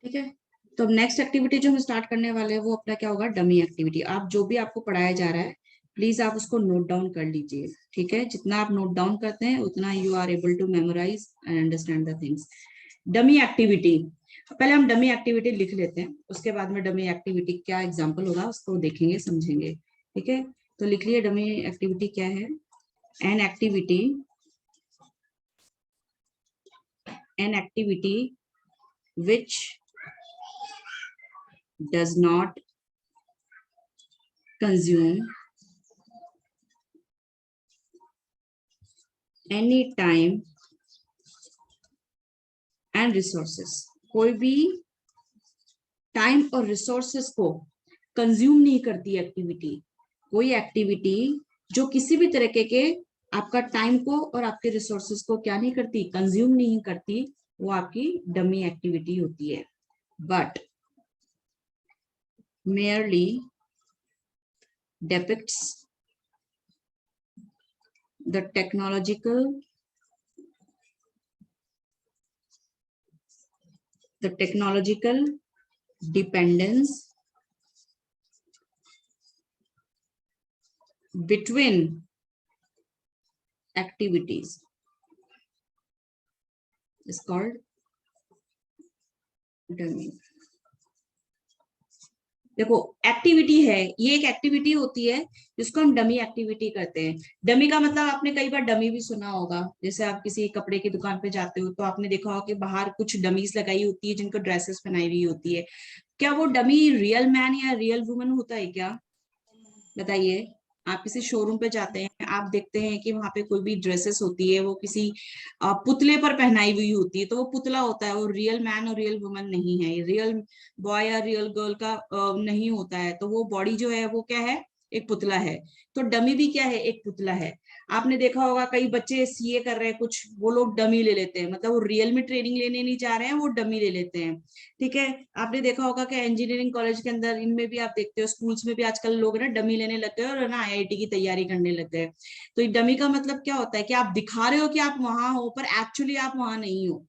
ठीक है। तो अब नेक्स्ट एक्टिविटी जो हम स्टार्ट करने वाले हैं वो अपना क्या होगा, डमी एक्टिविटी। आप जो भी आपको पढ़ाया जा रहा है प्लीज आप उसको नोट डाउन कर लीजिए। ठीक है, जितना आप नोट डाउन करते हैं उतना you are able to memorise and understand the things. Dummy activity, पहले हम डमी एक्टिविटी लिख लेते हैं, उसके बाद में डमी एक्टिविटी क्या एग्जाम्पल होगा उसको देखेंगे समझेंगे। ठीक है, तो लिख लिए डमी एक्टिविटी क्या है। An activity, an activity which does not consume any time and resources। कोई भी टाइम और रिसोर्सेस को कंज्यूम नहीं करती एक्टिविटी। कोई एक्टिविटी जो किसी भी तरीके के आपका टाइम को और आपके रिसोर्सेस को क्या नहीं करती, कंज्यूम नहीं करती, वो आपकी डमी एक्टिविटी होती है। But merely depicts the technological dependence between activities is called dummy। देखो एक्टिविटी है, ये एक एक्टिविटी होती है जिसको हम डमी एक्टिविटी करते हैं। डमी का मतलब आपने कई बार डमी भी सुना होगा, जैसे आप किसी कपड़े की दुकान पे जाते हो तो आपने देखा होगा कि बाहर कुछ डमीज लगाई होती है जिनको ड्रेसेस पहनाई हुई होती है। क्या वो डमी रियल मैन या रियल वुमन होता है क्या, बताइए। आप किसी शोरूम पे जाते हैं, आप देखते हैं कि वहां पे कोई भी ड्रेसेस होती है वो किसी पुतले पर पहनाई हुई होती है, तो वो पुतला होता है, वो रियल मैन और रियल वुमन नहीं है, रियल बॉय या रियल गर्ल का नहीं होता है। तो वो बॉडी जो है वो क्या है, एक पुतला है। तो डमी भी क्या है, एक पुतला है। आपने देखा होगा कई बच्चे सीए कर रहे हैं कुछ, वो लोग डमी ले लेते हैं, मतलब वो रियल में ट्रेनिंग लेने नहीं जा रहे हैं, वो डमी ले लेते हैं। ठीक है, आपने देखा होगा कि इंजीनियरिंग कॉलेज के अंदर इनमें भी आप देखते हो, स्कूल्स में भी आजकल लोग ना डमी लेने लग गए और ना आईआईटी की तैयारी करने लग गए। तो डमी का मतलब क्या होता है कि आप दिखा रहे हो कि आप वहां हो पर एक्चुअली आप वहां नहीं हो।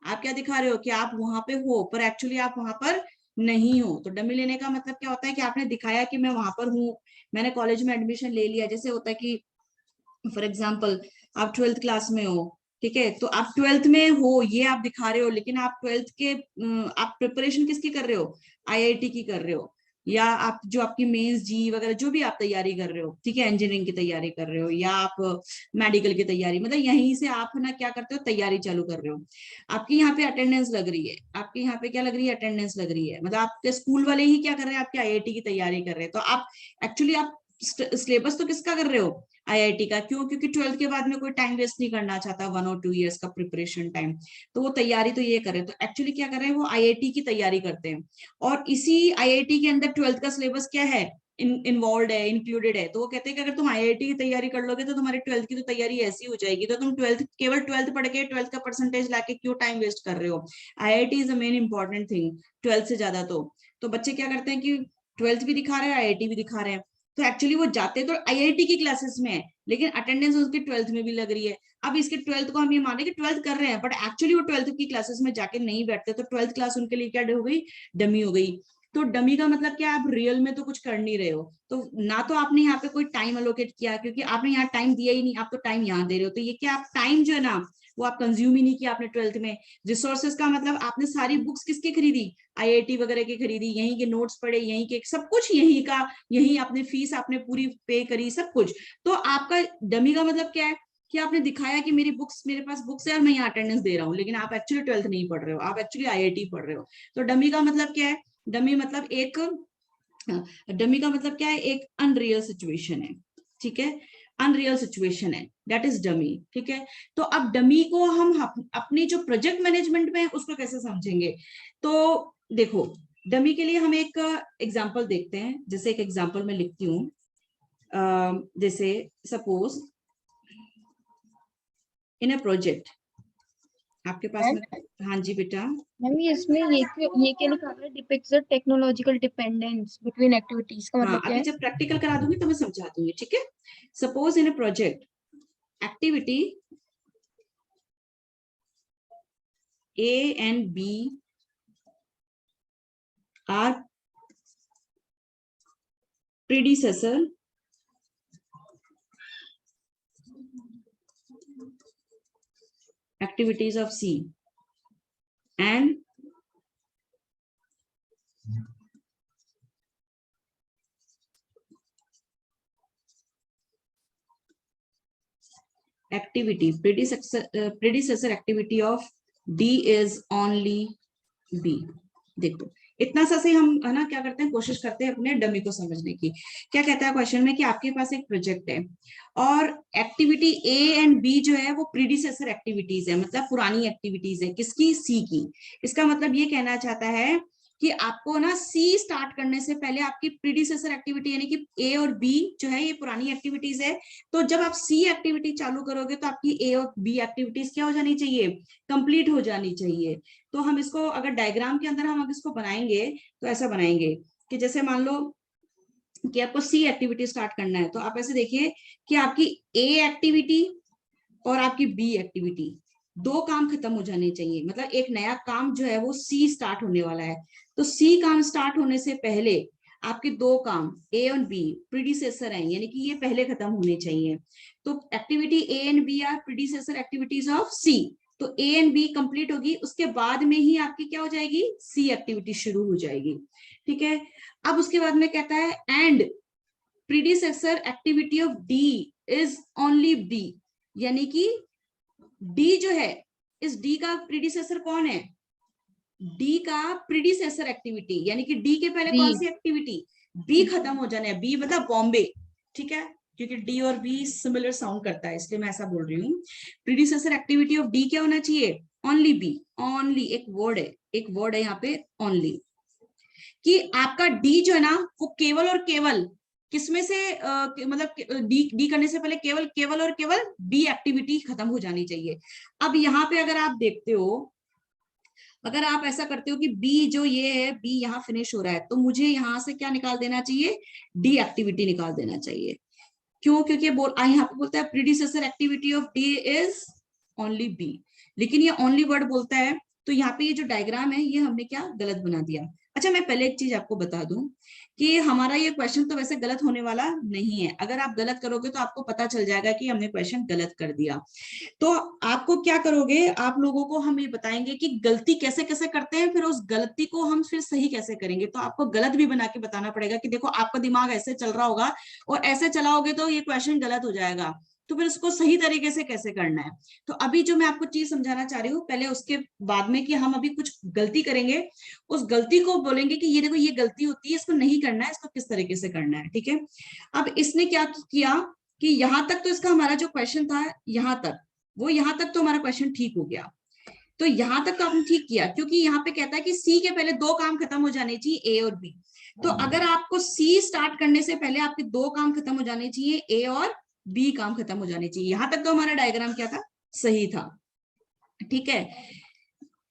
आप क्या दिखा रहे हो कि आप वहां पे हो पर एक्चुअली आप वहां पर नहीं हो। तो डमी लेने का मतलब क्या होता है कि आपने दिखाया कि मैं वहां पर हूँ, मैंने कॉलेज में एडमिशन ले लिया। जैसे होता है कि फॉर एग्जाम्पल आप ट्वेल्थ क्लास में हो, ठीक है, तो आप ट्वेल्थ में हो ये आप दिखा रहे हो, लेकिन आप ट्वेल्थ के आप प्रिपरेशन किसकी कर रहे हो, आईआईटी की कर रहे हो, या आप जो आपकी मेंस जी वगैरह जो भी आप तैयारी कर रहे हो, ठीक है, इंजीनियरिंग की तैयारी कर रहे हो या आप मेडिकल की तैयारी, मतलब यहीं से आप ना क्या करते हो, तैयारी चालू कर रहे हो। आपकी यहाँ पे अटेंडेंस लग रही है, आपके यहाँ पे क्या लग रही है, अटेंडेंस लग रही है, मतलब आपके स्कूल वाले ही क्या कर रहे हैं, आपके आईआईटी की तैयारी कर रहे हैं। तो आप एक्चुअली आप सिलेबस तो किसका कर रहे हो, आईआईटी का। क्यों, क्योंकि ट्वेल्थ के बाद में कोई टाइम वेस्ट नहीं करना चाहता, 1 और 2 इयर्स का प्रिपरेशन टाइम। तो वो तैयारी तो ये करे, तो एक्चुअली क्या कर रहे हैं, वो आईआईटी की तैयारी करते हैं। और इसी आईआईटी के अंदर ट्वेल्थ का सिलेबस क्या है, इन्वॉल्व है, इंक्लूडेड है। तो वो कहते हैं कि अगर तुम आईआईटी की तैयारी कर लोगे तो तुम्हारी ट्वेल्थ की तो तैयारी ऐसी हो जाएगी, तो तुम ट्वेल्थ केवल ट्वेल्थ पढ़ के ट्वेल्थ का परसेंटेज लाके क्यों टाइम वेस्ट कर रहे हो। IIT is a main important thing twelfth से ज्यादा। तो बच्चे क्या करते हैं कि ट्वेल्थ भी दिखा रहे हैं, आईआईटी भी दिखा रहे हैं। तो एक्चुअली वो जाते तो आईआईटी की क्लासेस में है, लेकिन अटेंडेंस उसकी ट्वेल्थ में भी लग रही है। अब इसके ट्वेल्थ को हम ये माने कि ट्वेल्थ कर रहे हैं, बट एक्चुअली वो ट्वेल्थ की क्लासेस में जाके नहीं बैठते, तो ट्वेल्थ क्लास उनके लिए क्या हो गई, डमी हो गई। तो डमी का मतलब क्या, आप रियल में तो कुछ कर नहीं रहे हो। तो ना तो आपने यहाँ पे कोई टाइम अलोकेट किया, क्योंकि आपने यहाँ टाइम दिया ही नहीं, आप तो टाइम यहाँ दे रहे हो। तो ये क्या, आप टाइम जो है ना वो आप कंज्यूम ही नहीं किया आपने ट्वेल्थ में। रिसोर्सेज का मतलब आपने सारी बुक्स किसकी खरीदी, आईआईटी वगैरह की खरीदी, यहीं के नोट्स पढ़े, यहीं के सब कुछ यहीं का, यहीं आपने फीस आपने पूरी पे करी सब कुछ। तो आपका डमी का मतलब क्या है कि आपने दिखाया कि मेरी बुक्स, मेरे पास बुक्स है और मैं यहाँ अटेंडेंस दे रहा हूँ, लेकिन आप एक्चुअली ट्वेल्थ नहीं पढ़ रहे हो, आप एक्चुअली आईआईटी पढ़ रहे हो। तो डमी का मतलब क्या है, डमी मतलब एक, डमी का मतलब क्या है, एक अनरियल सिचुएशन है। ठीक है, अनरियल सिचुएशन है, दैट इज डमी। ठीक है, तो अब डमी को हम अपनी जो प्रोजेक्ट मैनेजमेंट में है उसको कैसे समझेंगे। तो देखो, डमी के लिए हम एक एग्जांपल देखते हैं। जैसे एक एग्जांपल मैं लिखती हूँ, जैसे सपोज इन अ प्रोजेक्ट, आपके पास में, हाँ जी बेटा। मैम इसमें ये क्या लिखा हुआ है, depicts the technological dependence between activities का हाँ, मतलब क्या अभी है? जब प्रैक्टिकल करा दूंगी तो मैं समझा दूंगी। ठीक है, suppose in a project activity A and B आर predecessor activities of C and activity predecessor activity of D is only B। देखो इतना सा से हम है ना क्या करते हैं, कोशिश करते हैं अपने डमी को समझने की। क्या कहता है क्वेश्चन में कि आपके पास एक प्रोजेक्ट है और एक्टिविटी ए एंड बी जो है वो प्रीडिसेसर एक्टिविटीज है, मतलब पुरानी एक्टिविटीज है किसकी, सी की। इसका मतलब ये कहना चाहता है कि आपको ना सी स्टार्ट करने से पहले आपकी प्रीडिसेसर एक्टिविटी यानी कि ए और बी जो है ये पुरानी एक्टिविटीज है, तो जब आप सी एक्टिविटी चालू करोगे तो आपकी ए और बी एक्टिविटीज क्या हो जानी चाहिए, कंप्लीट हो जानी चाहिए। तो हम इसको अगर डायग्राम के अंदर हम इसको बनाएंगे तो ऐसा बनाएंगे कि जैसे मान लो कि आपको सी एक्टिविटी स्टार्ट करना है, तो आप ऐसे देखिए कि आपकी ए एक्टिविटी और आपकी बी एक्टिविटी दो काम खत्म हो जाने चाहिए, मतलब एक नया काम जो है वो सी स्टार्ट होने वाला है। तो सी काम स्टार्ट होने से पहले आपके दो काम ए और बी प्रीडिसेसर हैं, यानी कि ये पहले खत्म होने चाहिए। तो activity A and B are predecessor activities of C. तो ए एंड बी कंप्लीट होगी, उसके बाद में ही आपकी क्या हो जाएगी, सी एक्टिविटी शुरू हो जाएगी। ठीक है, अब उसके बाद में कहता है and predecessor activity of D is only B, यानी कि डी जो है, इस डी का प्रीडिसेसर कौन है, डी का प्रीडिसेसर एक्टिविटी यानी कि डी के पहले कौन सी एक्टिविटी, बी खत्म हो जाना है। बी मतलब बॉम्बे, ठीक है, क्योंकि डी और बी सिमिलर साउंड करता है इसलिए मैं ऐसा बोल रही हूँ। प्रीडिसेसर एक्टिविटी ऑफ डी क्या होना चाहिए, ओनली बी। ओनली एक वर्ड है यहाँ पे ओनली, कि आपका डी जो है ना वो केवल और केवल किसमें से मतलब डी करने से पहले केवल और केवल बी एक्टिविटी खत्म हो जानी चाहिए। अब यहाँ पे अगर आप देखते हो, अगर आप ऐसा करते हो कि बी जो ये है बी यहाँ फिनिश हो रहा है, तो मुझे यहाँ से क्या निकाल देना चाहिए, डी एक्टिविटी निकाल देना चाहिए। क्यों, क्योंकि यहाँ पे बोलता है predecessor activity of D is only B, लेकिन ये ओनली वर्ड बोलता है, तो यहाँ पे ये जो डायग्राम है ये हमने क्या गलत बना दिया। अच्छा मैं पहले एक चीज आपको बता दूं कि हमारा ये क्वेश्चन तो वैसे गलत होने वाला नहीं है, अगर आप गलत करोगे तो आपको पता चल जाएगा कि हमने क्वेश्चन गलत कर दिया। तो आपको क्या करोगे, आप लोगों को हम ये बताएंगे कि गलती कैसे कैसे करते हैं, फिर उस गलती को हम फिर सही कैसे करेंगे। तो आपको गलत भी बना के बताना पड़ेगा कि देखो आपका दिमाग ऐसे चल रहा होगा और ऐसे चलाओगे तो ये क्वेश्चन गलत हो जाएगा, तो फिर उसको सही तरीके से कैसे करना है। तो अभी जो मैं आपको चीज समझाना चाह रही हूँ, पहले उसके बाद में कि हम अभी कुछ गलती करेंगे, उस गलती को बोलेंगे कि ये देखो ये गलती होती है, इसको नहीं करना है, इसको किस तरीके से करना है। ठीक है, अब इसने क्या किया कि यहां तक तो इसका हमारा जो क्वेश्चन था यहां तक, वो यहां तक तो हमारा क्वेश्चन ठीक हो गया। तो यहां तक तो आपने ठीक किया, क्योंकि यहाँ पे कहता है कि सी के पहले दो काम खत्म हो जाने चाहिए, ए और बी। तो अगर आपको सी स्टार्ट करने से पहले आपके दो काम खत्म हो जाने चाहिए, ए और बी काम खत्म हो जाने चाहिए। यहां तक तो हमारा डायग्राम क्या था, सही था। ठीक है,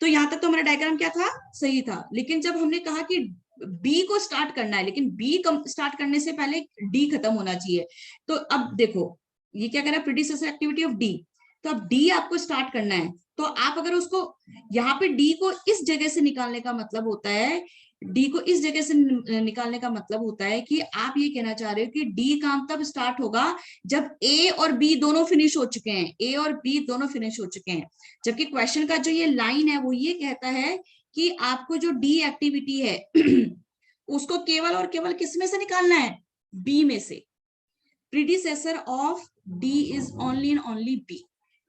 तो यहां तक तो हमारा डायग्राम क्या था, सही था। लेकिन जब हमने कहा कि बी को स्टार्ट करना है, लेकिन बी स्टार्ट करने से पहले डी खत्म होना चाहिए, तो अब देखो ये क्या कह रहा है, प्रीडिसेसर एक्टिविटी ऑफ डी। तो अब डी आपको स्टार्ट करना है, तो आप अगर उसको यहाँ पे डी को इस जगह से निकालने का मतलब होता है, डी को इस जगह से निकालने का मतलब होता है कि आप ये कहना चाह रहे हो कि डी काम तब स्टार्ट होगा जब ए और बी दोनों फिनिश हो चुके हैं, ए और बी दोनों फिनिश हो चुके हैं। जबकि क्वेश्चन का जो ये लाइन है वो ये कहता है कि आपको जो डी एक्टिविटी है उसको केवल और केवल किस में से निकालना है, बी में से। Predecessor of D is only and only B.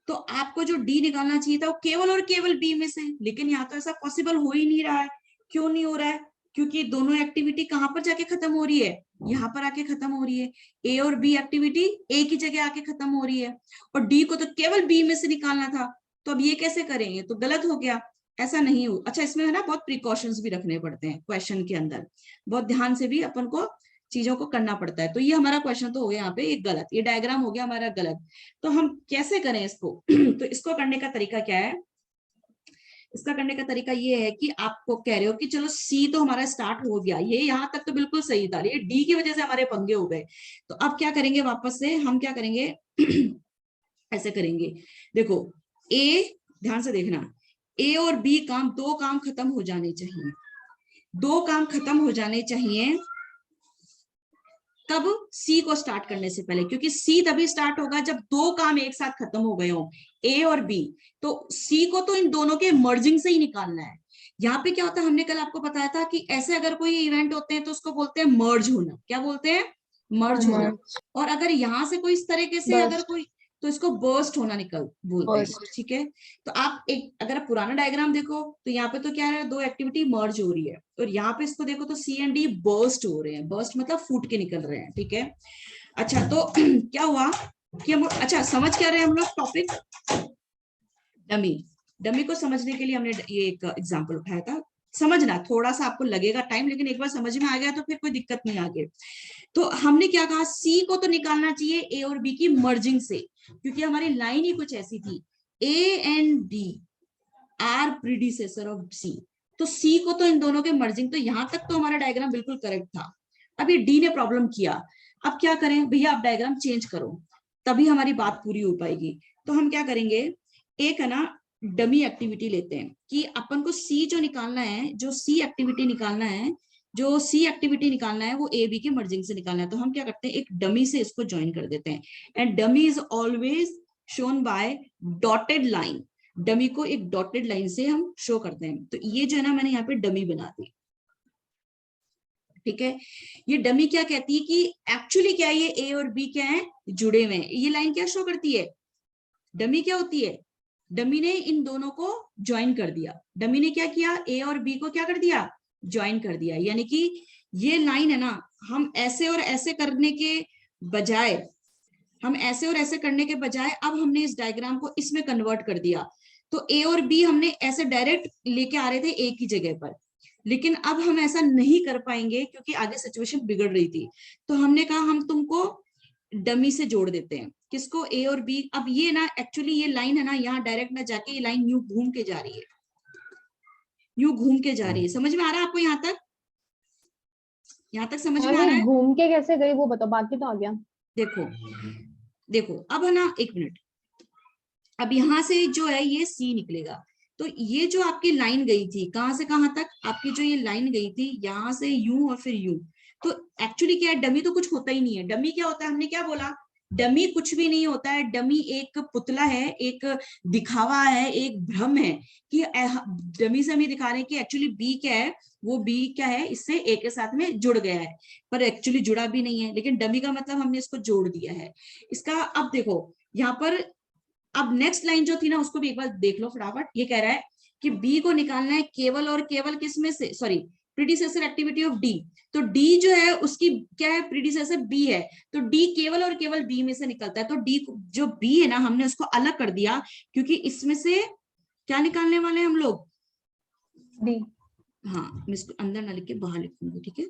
तो आपको जो डी निकालना चाहिए था वो केवल और केवल बी में से, लेकिन यहाँ तो ऐसा पॉसिबल हो ही नहीं रहा है। क्यों नहीं हो रहा है, क्योंकि दोनों एक्टिविटी कहां पर जाके खत्म हो रही है, यहाँ पर आके खत्म हो रही है। ए और बी एक्टिविटी ए की जगह आके खत्म हो रही है, और डी को तो केवल बी में से निकालना था। तो अब ये कैसे करेंगे, तो गलत हो गया, ऐसा नहीं हो। अच्छा इसमें है ना बहुत प्रिकॉशंस भी रखने पड़ते हैं क्वेश्चन के अंदर, बहुत ध्यान से भी अपन को चीजों को करना पड़ता है। तो ये हमारा क्वेश्चन तो हो गया यहाँ पे एक गलत, ये डायग्राम हो गया हमारा गलत। तो हम कैसे करें इसको तो इसको करने का तरीका क्या है, इसका करने का तरीका ये है कि आपको कह रहे हो कि चलो सी तो हमारा स्टार्ट हो गया, ये यहाँ तक तो बिल्कुल सही था, ये डी की वजह से हमारे पंगे हो गए। तो अब क्या करेंगे, वापस से हम क्या करेंगे ऐसे करेंगे, देखो ए, ध्यान से देखना, ए और बी काम दो काम खत्म हो जाने चाहिए। दो काम खत्म हो जाने चाहिए कब, सी को स्टार्ट करने से पहले, क्योंकि सी तभी स्टार्ट होगा जब दो काम एक साथ खत्म हो गए हो, ए और बी। तो सी को तो इन दोनों के मर्जिंग से ही निकालना है। यहाँ पे क्या होता है, हमने कल आपको बताया था कि ऐसे अगर कोई इवेंट होते हैं तो उसको बोलते हैं मर्ज होना। क्या बोलते हैं? मर्ज होना। मर्ज, और अगर यहां से कोई इस तरीके से अगर बर्स्ट, कोई, तो इसको बर्स्ट होना निकल बोलते हैं। बर्स्ट। ठीक है। तो आप एक अगर आप पुराना डायग्राम देखो तो यहाँ पे तो क्या है, दो एक्टिविटी मर्ज हो रही है, और यहाँ पे इसको देखो तो सी एंड डी बर्स्ट हो रहे हैं। बर्स्ट मतलब फूट के निकल रहे हैं। ठीक है। अच्छा तो क्या हुआ कि हम, अच्छा समझ क्या रहे हैं हम लोग टॉपिक, डमी। डमी को समझने के लिए हमने ये एक एग्जांपल उठाया था। समझना थोड़ा सा आपको लगेगा टाइम, लेकिन एक बार समझ में आ गया तो फिर कोई दिक्कत नहीं आगे। तो हमने क्या कहा, सी को तो निकालना चाहिए ए और बी की मर्जिंग से, क्योंकि हमारी लाइन ही कुछ ऐसी थी, A and B are predecessor of C. तो सी को तो इन दोनों के मर्जिंग, तो यहां तक तो हमारा डायग्राम बिल्कुल करेक्ट था। अब ये डी ने प्रॉब्लम किया। अब क्या करें भैया, आप डायग्राम चेंज करो, तभी हमारी बात पूरी हो पाएगी। तो हम क्या करेंगे, एक है ना डमी एक्टिविटी लेते हैं कि अपन को सी जो निकालना है, जो सी एक्टिविटी निकालना है, जो सी एक्टिविटी निकालना है वो ए बी के मर्जिंग से निकालना है। तो हम क्या करते हैं, एक डमी से इसको ज्वाइन कर देते हैं। And dummy is always shown by dotted line. Dummy को एक डॉटेड लाइन से हम शो करते हैं। तो ये जो है ना, मैंने यहाँ पे डमी बना दी। ठीक है। ये डमी क्या कहती है कि एक्चुअली क्या है, ये ए और बी क्या है, जुड़े हुए हैं। ये लाइन क्या शो करती है, डमी क्या होती है, डमी ने इन दोनों को ज्वाइन कर दिया। डमी ने क्या किया, ए और बी को क्या कर दिया, ज्वाइन कर दिया। यानी कि ये लाइन है ना, हम ऐसे और ऐसे करने के बजाय, हम ऐसे और ऐसे करने के बजाय अब हमने इस डायग्राम को इसमें कन्वर्ट कर दिया। तो ए और बी हमने ऐसे डायरेक्ट लेके आ रहे थे एक ही जगह पर, लेकिन अब हम ऐसा नहीं कर पाएंगे क्योंकि आगे सिचुएशन बिगड़ रही थी। तो हमने कहा हम तुमको डमी से जोड़ देते हैं। किसको, ए और बी। अब ये ना एक्चुअली ये लाइन है ना, यहाँ डायरेक्ट ना जाके ये लाइन यूं घूम के जा रही है, यूं घूम के जा रही है। समझ में आ रहा है आपको यहाँ तक? यहाँ तक समझ हाँ में आ रहा नहीं, है? घूम के कैसे गई वो बताओ, बाकी तो आ गया। देखो देखो अब है ना, एक मिनट। अब यहां से जो है ये सी निकलेगा। तो ये जो आपकी लाइन गई थी कहां से कहां तक, आपकी जो ये लाइन गई थी यहां से यूं और फिर यूं। तो एक्चुअली क्या है, डमी तो कुछ होता ही नहीं है। डमी क्या होता है, हमने क्या बोला, डमी कुछ भी नहीं होता है। डमी एक पुतला है, एक दिखावा है, एक भ्रम है कि डमी से हम ये दिखा रहे हैं कि एक्चुअली बी क्या है, वो बी क्या है, इससे ए के साथ में जुड़ गया है, पर एक्चुअली जुड़ा भी नहीं है। लेकिन डमी का मतलब हमने इसको जोड़ दिया है इसका। अब देखो यहाँ पर, अब नेक्स्ट लाइन जो थी ना उसको भी एक बार देख लो फटाफट। ये कह रहा है कि बी को निकालना है केवल और केवल किस में से, sorry, predecessor activity of D. तो डी जो है उसकी क्या है, प्रीडिसेसर बी है। तो डी केवल और केवल बी में से निकलता है। तो डी जो बी है ना, हमने उसको अलग कर दिया, क्योंकि इसमें से क्या निकालने वाले हैं हम लोग, डी। हाँ मैं इसको अंदर ना लिख के बाहर लिखूंगी। ठीक है।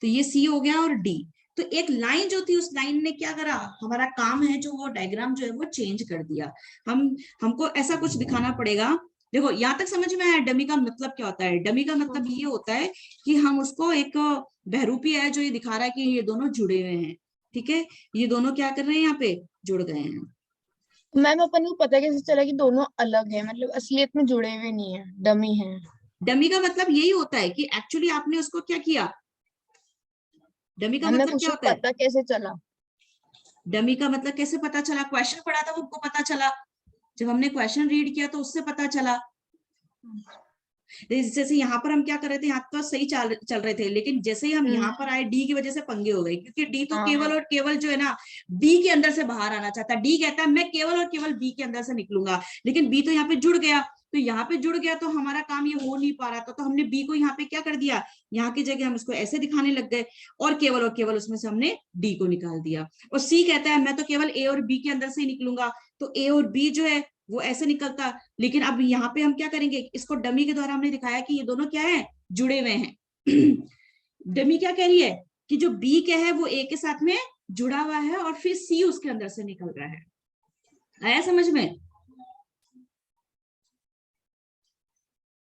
तो ये सी हो गया और डी। तो एक लाइन जो थी उस लाइन ने क्या करा, हमारा काम है जो वो डायग्राम जो है वो चेंज कर दिया। हमको ऐसा कुछ दिखाना पड़ेगा। देखो यहाँ तक समझ में आया डमी का मतलब क्या होता है। डमी का मतलब ये होता है कि हम उसको एक बहरूपी है जो ये दिखा रहा है कि ये दोनों जुड़े हुए हैं। ठीक है। ये दोनों क्या कर रहे हैं, यहाँ पे जुड़ गए हैं। मैम अपन को पता कैसे चला कि दोनों अलग हैं, मतलब असलियत में जुड़े हुए नहीं है, डमी है? डमी का मतलब यही होता है कि एक्चुअली आपने उसको क्या किया। डमी का हमें मतलब क्या कुछ होता है, पता कैसे चला? डमी का मतलब कैसे पता चला, क्वेश्चन पढ़ा था उनको पता चला। जब हमने क्वेश्चन रीड किया तो उससे पता चला। जैसे यहाँ पर हम क्या कर रहे थे, यहाँ तो सही चल रहे थे, लेकिन जैसे ही हम यहाँ पर आए डी की वजह से पंगे हो गए, क्योंकि डी तो केवल और केवल जो है ना बी के अंदर से बाहर आना चाहता है। डी कहता है मैं केवल और केवल बी के अंदर से निकलूंगा, लेकिन बी तो यहाँ पे जुड़ गया। तो यहाँ पे जुड़ गया तो हमारा काम ये हो नहीं पा रहा था। तो हमने बी को यहाँ पे क्या कर दिया, यहाँ की जगह हम इसको ऐसे दिखाने लग गए, और केवल उसमें से हमने डी को निकाल दिया। और सी कहता है मैं तो केवल ए और बी के अंदर से ही निकलूंगा, तो ए और बी जो है वो ऐसे निकलता। लेकिन अब यहाँ पे हम क्या करेंगे, इसको डमी के द्वारा हमने दिखाया कि ये दोनों क्या है, जुड़े हुए हैं। डमी क्या कह रही है कि जो बी क्या है वो ए के साथ में जुड़ा हुआ है, और फिर सी उसके अंदर से निकल रहा है। आया समझ में?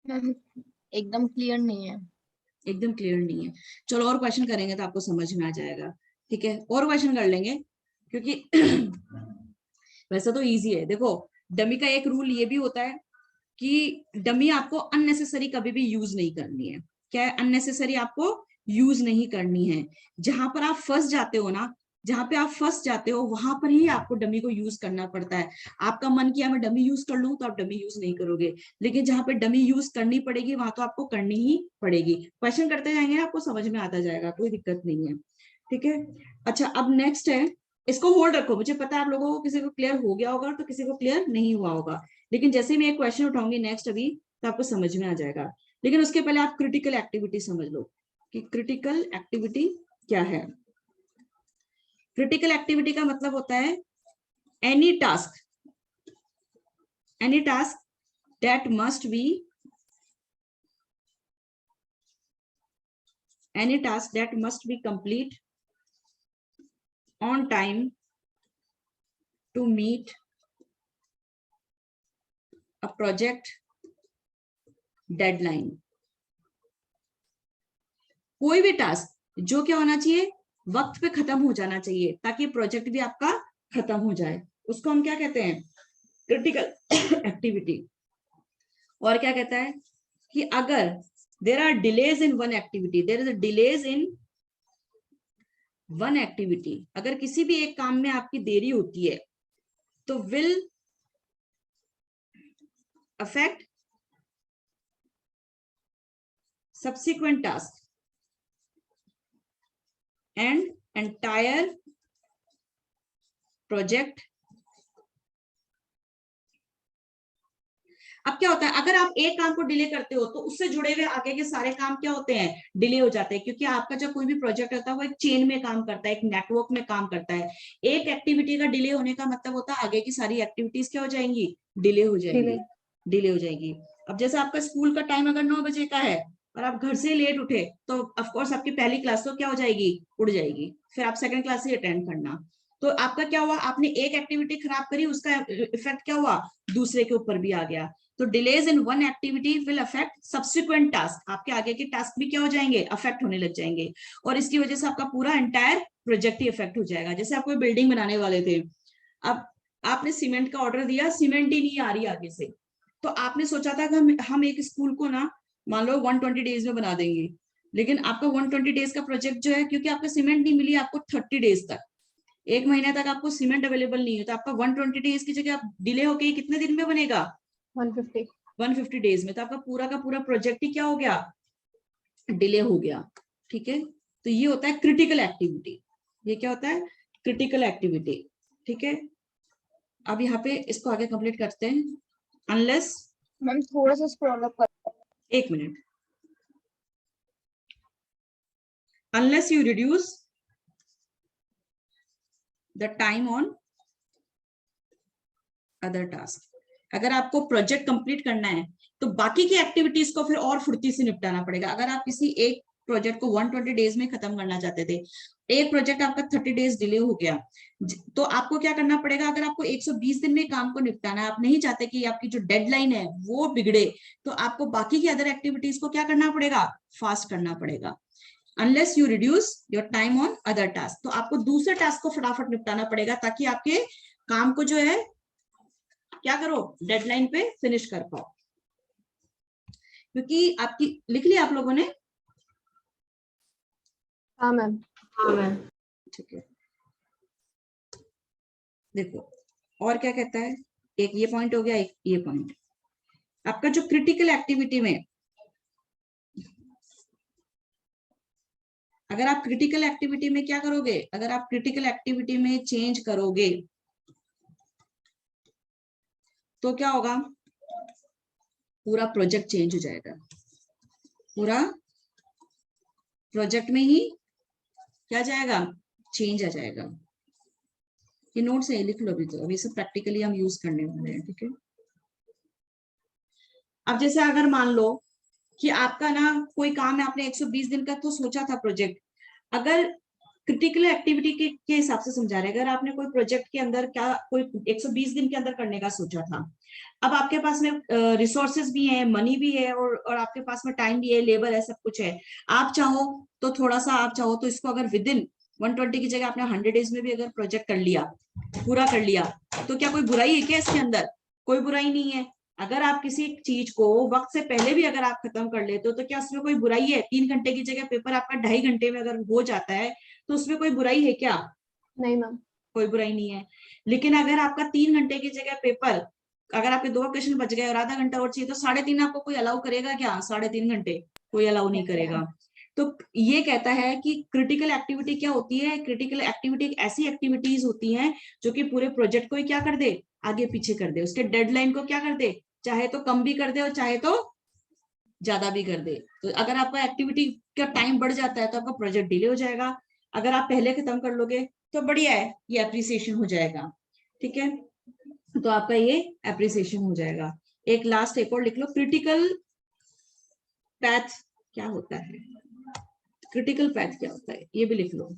एकदम क्लियर नहीं है। एकदम क्लियर नहीं है। चलो और क्वेश्चन करेंगे तो आपको समझ में आ जाएगा। ठीक है, और क्वेश्चन कर लेंगे क्योंकि वैसे तो इजी है। देखो डमी का एक रूल ये भी होता है कि डमी आपको अननेसेसरी कभी भी यूज नहीं करनी है। क्या है, अननेसेसरी आपको यूज नहीं करनी है। जहां पर आप फंस जाते हो ना, जहां पे आप फंस जाते हो वहां पर ही आपको डमी को यूज करना पड़ता है। आपका मन किया मैं डमी यूज कर लूं तो आप डमी यूज नहीं करोगे, लेकिन जहां पे डमी यूज करनी पड़ेगी वहां तो आपको करनी ही पड़ेगी। क्वेश्चन करते जाएंगे ना, आपको समझ में आता जाएगा, कोई दिक्कत नहीं है। ठीक है, अच्छा अब नेक्स्ट है, इसको होल्ड रखो, मुझे पता है आप लोगों को किसी को क्लियर हो गया होगा तो किसी को क्लियर नहीं हुआ होगा, लेकिन जैसे ही मैं एक क्वेश्चन उठाऊंगी नेक्स्ट अभी तो आपको समझ में आ जाएगा। लेकिन उसके पहले आप क्रिटिकल एक्टिविटी समझ लो कि क्रिटिकल एक्टिविटी क्या है। क्रिटिकल एक्टिविटी का मतलब होता है any task that must be complete on time to meet a project deadline। कोई भी टास्क जो क्या होना चाहिए, वक्त पे खत्म हो जाना चाहिए ताकि प्रोजेक्ट भी आपका खत्म हो जाए, उसको हम क्या कहते हैं, क्रिटिकल एक्टिविटी। और क्या कहता है कि अगर there are delays in one activity, there is a delays in one activity, अगर किसी भी एक काम में आपकी देरी होती है तो will affect subsequent task and entire project। अब क्या होता है, अगर आप एक काम को डिले करते हो तो उससे जुड़े हुए आगे के सारे काम क्या होते हैं, डिले हो जाते हैं, क्योंकि आपका जो कोई भी प्रोजेक्ट होता है वो एक चेन में काम करता है, एक नेटवर्क में काम करता है। एक एक्टिविटी का डिले होने का मतलब होता है आगे की सारी एक्टिविटीज क्या हो जाएंगी, डिले हो जाएंगी, डिले हो जाएगी। अब जैसे आपका स्कूल का टाइम अगर 9 बजे का है और आप घर से लेट उठे तो ऑफकोर्स आपकी पहली क्लास तो क्या हो जाएगी, उड़ जाएगी, फिर आप सेकंड क्लास ही अटेंड करना। तो आपका क्या हुआ, आपने एक एक्टिविटी खराब करी, उसका इफेक्ट क्या हुआ, दूसरे के ऊपर भी आ गया। तो delays in one activity will affect subsequent task, आपके आगे के टास्क भी क्या हो जाएंगे, अफेक्ट होने लग जाएंगे, और इसकी वजह से आपका पूरा एंटायर प्रोजेक्ट ही अफेक्ट हो जाएगा। जैसे आप कोई बिल्डिंग बनाने वाले थे, अब आपने सीमेंट का ऑर्डर दिया, सीमेंट ही नहीं आ रही आगे से, तो आपने सोचा था कि हम एक स्कूल को ना मान लो 120 डेज में बना देंगे, लेकिन आपका 120 डेज का प्रोजेक्ट जो है, क्योंकि आपको सीमेंट नहीं मिली आपको 30 डेज तक, एक महीने तक आपको सीमेंट अवेलेबल नहीं है, तो आपका 120 डेज की जगह डिले होके कितने दिन में बनेगा, 150 डेज में। तो आपका पूरा का पूरा प्रोजेक्ट ही क्या हो गया, डिले हो गया। ठीक है, तो ये होता है क्रिटिकल एक्टिविटी, ये क्या होता है, क्रिटिकल एक्टिविटी। ठीक है, अब यहाँ पे इसको आगे कंप्लीट करते हैं। अनलेस, मैम थोड़ा सा स्क्रॉल अप कर, एक minute, unless you reduce the time on other task। अगर आपको प्रोजेक्ट कंप्लीट करना है तो बाकी की एक्टिविटीज को फिर और फुर्ती से निपटाना पड़ेगा। अगर आप किसी एक प्रोजेक्ट को 120 डेज में खत्म करना चाहते थे, एक प्रोजेक्ट आपका 30 डेज डिले हो गया, तो आपको क्या करना पड़ेगा, अगर आपको 120 दिन में काम को निपटाना है, आप नहीं चाहते कि आपकी जो डेडलाइन है वो बिगड़े, तो आपको बाकी की अदर एक्टिविटीज को क्या करना पड़ेगा, फास्ट करना पड़ेगा। Unless you reduce your time on other task, तो आपको दूसरे टास्क को फटाफट निपटाना पड़ेगा ताकि आपके काम को जो है क्या करो, डेडलाइन पे फिनिश कर पाओ। क्योंकि आपकी लिख लिया आप लोगों ने, हाँ मैम। ठीक है, देखो और क्या कहता है, एक ये पॉइंट हो गया, एक ये पॉइंट। आपका जो क्रिटिकल एक्टिविटी में, अगर आप क्रिटिकल एक्टिविटी में क्या करोगे, अगर आप क्रिटिकल एक्टिविटी में चेंज करोगे तो क्या होगा, पूरा प्रोजेक्ट चेंज हो जाएगा, पूरा प्रोजेक्ट में ही क्या जाएगा, चेंज आ जाएगा। ये नोट्स है, लिख लो अभी, तो अभी सब प्रैक्टिकली हम यूज करने वाले हैं। ठीक है, अब जैसे अगर मान लो कि आपका ना कोई काम है, आपने 120 दिन का तो सोचा था प्रोजेक्ट, अगर क्रिटिकल एक्टिविटी के हिसाब से समझा रहे, अगर आपने कोई प्रोजेक्ट के अंदर क्या कोई 120 दिन के अंदर करने का सोचा था, अब आपके पास में रिसोर्सेज भी है, मनी भी है, और आपके पास में टाइम भी है, लेबर है, सब कुछ है, आप चाहो तो थोड़ा सा, आप चाहो तो इसको अगर विद इन 120 की जगह आपने 100 डेज में भी अगर प्रोजेक्ट कर लिया, पूरा कर लिया, तो क्या कोई बुराई है क्या इसके अंदर, कोई बुराई नहीं है। अगर आप किसी चीज को वक्त से पहले भी अगर आप खत्म कर लेते हो तो क्या उसमें कोई बुराई है? 3 घंटे की जगह पेपर आपका 2.5 घंटे में अगर हो जाता है तो उसमें कोई बुराई है क्या? नहीं मैम। कोई बुराई नहीं है। लेकिन अगर आपका 3 घंटे की जगह पेपर, अगर आपके 2 क्वेश्चन बच गए और आधा घंटा और चाहिए तो 3.5 आपको कोई अलाउ करेगा क्या? 3.5 घंटे कोई अलाउ नहीं करेगा। तो ये कहता है कि क्रिटिकल एक्टिविटी क्या होती है? क्रिटिकल एक्टिविटी ऐसी एक्टिविटीज होती हैं जो कि पूरे प्रोजेक्ट को ही क्या कर दे, आगे पीछे कर दे, उसके डेडलाइन को क्या कर दे, चाहे तो कम भी कर दे और चाहे तो ज्यादा भी कर दे। तो अगर आपका एक्टिविटी का टाइम बढ़ जाता है तो आपका प्रोजेक्ट डिले हो जाएगा। अगर आप पहले खत्म कर लोगे तो बढ़िया है, ये अप्रिसिएशन हो जाएगा। ठीक है, तो आपका ये अप्रिसिएशन हो जाएगा। एक लास्ट एक और लिख लो, क्रिटिकल पैथ क्या होता है? क्रिटिकल पैथ क्या होता है ये भी लिख लो।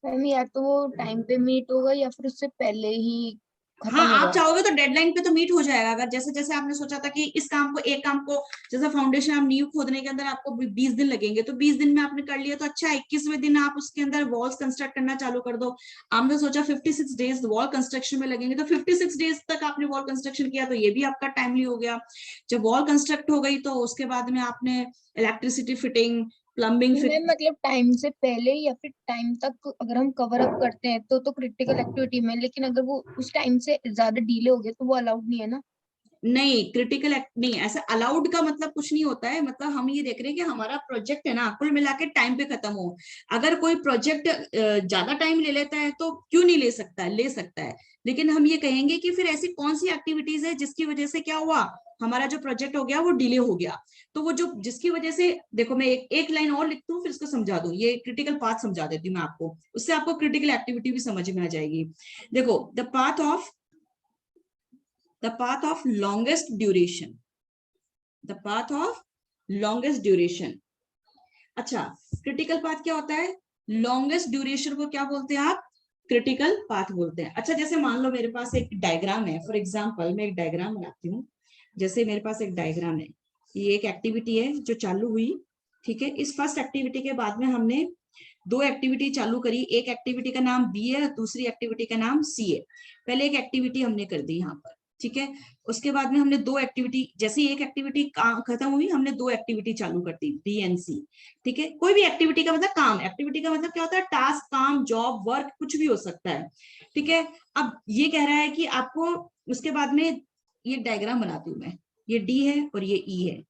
मैम या तो वो टाइम पे मीट होगा या फिर उससे पहले ही खत्म हाँ, आप होगा। चाहोगे तो डेडलाइन पे तो मीट हो जाएगा। अगर जैसे जैसे आपने सोचा था कि इस काम को, एक काम को, जैसे फाउंडेशन आप नींव खोदने के अंदर आपको 20 दिन लगेंगे तो 20 दिन में आपने कर लिया तो अच्छा, 21वें दिन आप उसके अंदर वॉल्स कंस्ट्रक्ट करना चालू कर दो। आपने सोचा 56 डेज वॉल कंस्ट्रक्शन में लगेंगे तो 56 डेज तक आपने वॉल कंस्ट्रक्शन किया तो ये भी आपका टाइमली हो गया। जब वॉल कंस्ट्रक्ट हो गई तो उसके बाद में आपने इलेक्ट्रिसिटी फिटिंग, प्लम्बिंग मैम मतलब टाइम से पहले या फिर टाइम तक अगर हम कवर अप करते हैं तो क्रिटिकल एक्टिविटी में, लेकिन अगर वो उस टाइम से ज्यादा डिले हो गया तो वो अलाउड नहीं है ना। नहीं, क्रिटिकल एक्ट नहीं, ऐसा अलाउड का मतलब कुछ नहीं होता है। मतलब हम ये देख रहे हैं कि हमारा प्रोजेक्ट है ना, कुल मिला के टाइम पे खत्म हो। अगर कोई प्रोजेक्ट ज्यादा टाइम ले लेता है तो क्यों नहीं ले सकता है? ले सकता है। लेकिन हम ये कहेंगे कि फिर ऐसी कौन सी एक्टिविटीज है जिसकी वजह से क्या हुआ, हमारा जो प्रोजेक्ट हो गया वो डिले हो गया। तो वो जो जिसकी वजह से, देखो मैं एक लाइन और लिखती हूँ फिर इसको समझा दूं, ये क्रिटिकल पाथ समझा देती हूँ मैं आपको, उससे आपको क्रिटिकल एक्टिविटी भी समझ में आ जाएगी। देखो, the path of longest duration, the path of longest duration। अच्छा, क्रिटिकल पाथ क्या होता है? लॉन्गेस्ट ड्यूरेशन को क्या बोलते हैं आप? क्रिटिकल पाथ बोलते हैं। अच्छा, जैसे मान लो मेरे पास एक डायग्राम है, फॉर एग्जांपल मैं एक डायग्राम बनाती हूँ। जैसे मेरे पास एक डायग्राम है, ये एक एक्टिविटी है जो चालू हुई। ठीक है, इस फर्स्ट एक्टिविटी के बाद में हमने 2 एक्टिविटी चालू करी। एक एक्टिविटी का नाम बी है, दूसरी एक्टिविटी का नाम सी है। पहले एक एक्टिविटी हमने कर दी यहाँ पर। ठीक है, उसके बाद में हमने 2 एक्टिविटी, जैसे एक एक्टिविटी खत्म हुई हमने 2 एक्टिविटी चालू कर दी, बी एंड सी। ठीक है, कोई भी एक्टिविटी का मतलब काम, एक्टिविटी का मतलब क्या होता है? टास्क, काम, जॉब, वर्क, कुछ भी हो सकता है। ठीक है, अब ये कह रहा है कि आपको उसके बाद में, ये डायग्राम बनाती हूँ मैं, ये डी है और ये ई है।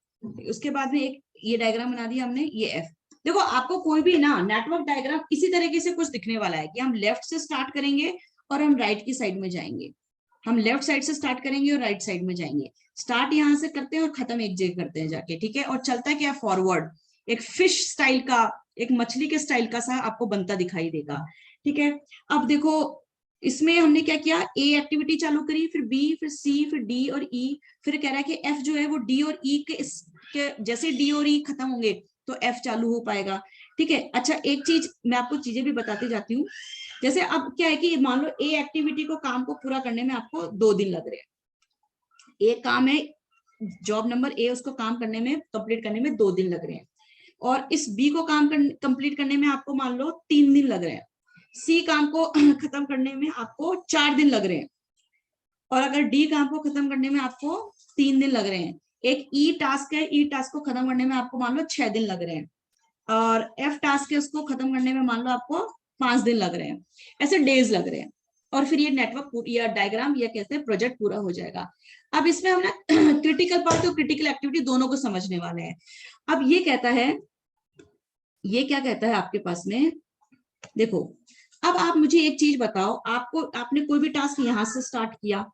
उसके बाद में एक ये डायग्राम बना दिया हमने, ये एफ। देखो, आपको कोई भी ना नेटवर्क डायग्राम इसी तरीके से कुछ दिखने वाला है कि हम लेफ्ट से स्टार्ट करेंगे और हम राइट की साइड में जाएंगे। हम लेफ्ट साइड से स्टार्ट करेंगे और राइट साइड में जाएंगे। स्टार्ट यहाँ से करते हैं और खत्म एक जगह करते हैं जाके। ठीक है, और चलता क्या? फॉरवर्ड, एक फिश स्टाइल का, एक मछली के स्टाइल का सा आपको बनता दिखाई देगा। ठीक है, अब देखो इसमें हमने क्या किया, ए एक्टिविटी चालू करी, फिर बी, फिर सी, फिर डी और ई। फिर कह रहा है कि एफ जो है वो डी और ई के जैसे डी और ई खत्म होंगे तो एफ चालू हो पाएगा। ठीक है, अच्छा एक चीज मैं आपको चीजें भी बताती जाती हूँ। जैसे अब क्या है कि मान लो ए एक्टिविटी को, काम को पूरा करने में आपको 2 दिन लग रहे हैं। एक काम है, जॉब नंबर ए, उसको काम करने में, कंप्लीट करने में 2 दिन लग रहे हैं। और इस बी को काम कंप्लीट करने में आपको मान लो 3 दिन लग रहे हैं। सी काम को खत्म करने में आपको 4 दिन लग रहे हैं। और अगर डी काम को खत्म करने में आपको 3 दिन लग रहे हैं। एक ई टास्क है, ई टास्क को खत्म करने में आपको मान लो 6 दिन लग रहे हैं। और एफ टास्क है, उसको खत्म करने में मान लो आपको 5 दिन लग रहे हैं। ऐसे डेज लग रहे हैं। और फिर ये नेटवर्क या डायग्राम या कहते हैं प्रोजेक्ट पूरा हो जाएगा। अब इसमें हम ना क्रिटिकल पार्ट और क्रिटिकल एक्टिविटी दोनों को समझने वाले हैं। अब ये कहता है, ये क्या कहता है आपके पास में, देखो अब आप मुझे एक चीज बताओ, आपने कोई भी टास्क यहाँ से स्टार्ट किया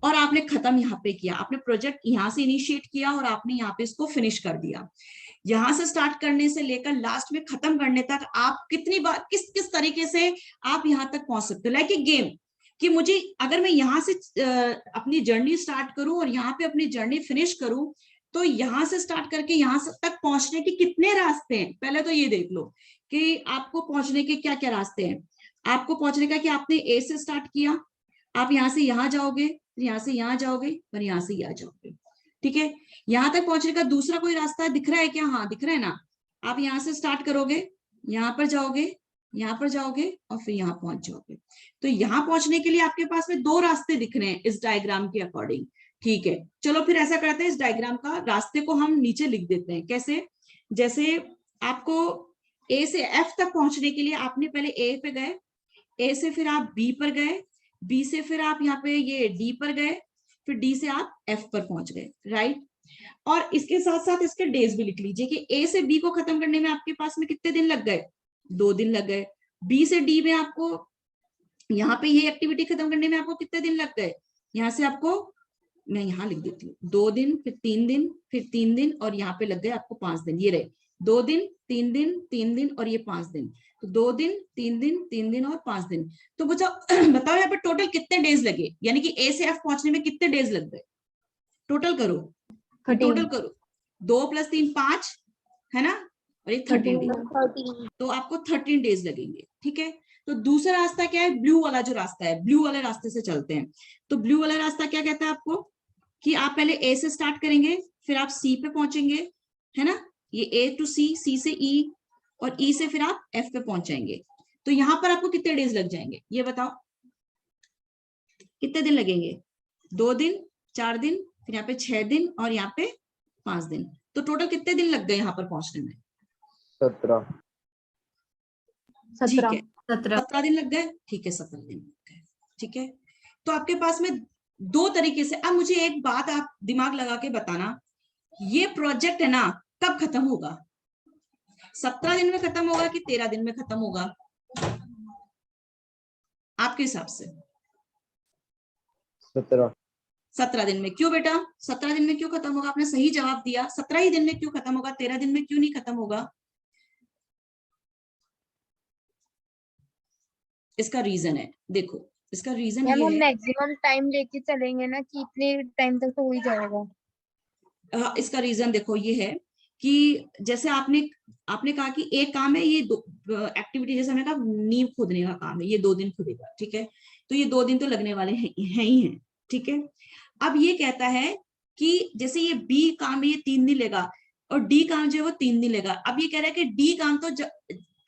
और आपने खत्म यहाँ पे किया, आपने प्रोजेक्ट यहाँ से इनिशिएट किया और आपने यहाँ पे इसको फिनिश कर दिया। यहाँ से स्टार्ट करने से लेकर लास्ट में खत्म करने तक आप कितनी बार, किस किस तरीके से आप यहाँ तक पहुंच सकते हो। लाइक ए गेम, कि मुझे अगर मैं यहाँ से अपनी जर्नी स्टार्ट करूं और यहाँ पे अपनी जर्नी फिनिश करूं तो यहाँ से स्टार्ट करके यहाँ तक पहुंचने के कितने रास्ते हैं। पहले तो ये देख लो कि आपको पहुंचने के क्या क्या रास्ते हैं। आपको पहुंचने का कि आपने ए से स्टार्ट किया, आप यहाँ से यहाँ जाओगे, यहाँ से यहाँ जाओगे और यहाँ से यहाँ जाओगे। ठीक है, यहाँ तक पहुंचने का दूसरा कोई रास्ता दिख रहा है क्या? हाँ दिख रहा है ना। आप यहाँ से स्टार्ट करोगे, यहाँ पर जाओगे, यहाँ पर जाओगे और फिर यहाँ पहुंच जाओगे। तो यहाँ पहुंचने के लिए आपके पास में 2 रास्ते दिख रहे हैं इस डायग्राम के अकॉर्डिंग। ठीक है, चलो फिर ऐसा करते हैं, इस डायग्राम का रास्ते को हम नीचे लिख देते हैं। कैसे? जैसे आपको ए से एफ तक पहुंचने के लिए आपने पहले ए पे गए, ए से फिर आप बी पर गए, बी से फिर आप यहाँ पे ये डी पर गए, फिर डी से आप एफ पर पहुंच गए, राइट। और इसके साथ साथ इसके डेज भी लिख लीजिए कि ए से बी को खत्म करने में आपके पास में कितने दिन लग गए, 2 दिन लग गए। बी से डी में आपको यहाँ पे ये एक्टिविटी खत्म करने में आपको कितने दिन लग गए, यहाँ से आपको, मैं यहाँ लिख देती हूँ, 2 दिन, फिर 3 दिन, फिर 3 दिन, और यहाँ पे लग गए आपको 5 दिन। ये रहे 2 दिन, 3 दिन, 3 दिन और ये 5 दिन। तो 2 दिन, 3 दिन, 3 दिन और 5 दिन। तो बताओ यहाँ पे टोटल कितने डेज लगे, यानी कि ए से एफ पहुंचने में कितने डेज लग गए? टोटल करो, 13 टोटल करो, 2 + 3 5 है ना, और ये 13 डेज, 13 तो आपको 13 डेज लगेंगे। ठीक है, तो दूसरा रास्ता क्या है, ब्लू वाला जो रास्ता है, ब्लू वाले रास्ते से चलते हैं। तो ब्लू वाला रास्ता क्या कहता है आपको, कि आप पहले ए से स्टार्ट करेंगे, फिर आप सी पे पहुंचेंगे, है ना, ये ए टू सी, सी से ई, और ई से फिर आप एफ पे पहुंच जाएंगे। तो यहाँ पर आपको कितने डेज लग जाएंगे, ये बताओ, कितने दिन लगेंगे? 2 दिन, 4 दिन, फिर यहाँ पे 6 दिन और यहाँ पे 5 दिन। तो टोटल कितने दिन लग गए यहाँ पर पहुंचने में? 17। ठीक 17 है, 17 दिन लग गए। ठीक है, 17 दिन लग गए। ठीक है, तो आपके पास में 2 तरीके से। अब मुझे एक बात आप दिमाग लगा के बताना, ये प्रोजेक्ट है ना, कब खत्म होगा? 17 दिन में खत्म होगा कि 13 दिन में खत्म होगा आपके हिसाब से? 17 दिन में। क्यों बेटा 17 दिन में क्यों खत्म होगा? आपने सही जवाब दिया, 17 ही दिन में क्यों खत्म होगा, 13 दिन में क्यों नहीं खत्म होगा? इसका रीजन है, देखो इसका रीजन मैम ये हम है, मैक्सिमम टाइम लेके चलेंगे ना कि इतने टाइम तक तो हो ही जाएगा। इसका रीजन देखो ये है कि जैसे आपने कहा कि एक काम है, ये एक्टिविटी, जैसे हमने कहा नींव खोदने का काम है, ये 2 दिन खुदेगा। ठीक है, तो ये 2 दिन तो लगने वाले हैं ही हैं। ठीक है, अब ये कहता है कि जैसे ये बी काम है, ये 3 दिन लेगा, और डी काम जो है वो 3 दिन लेगा। अब ये कह रहा है कि डी काम तो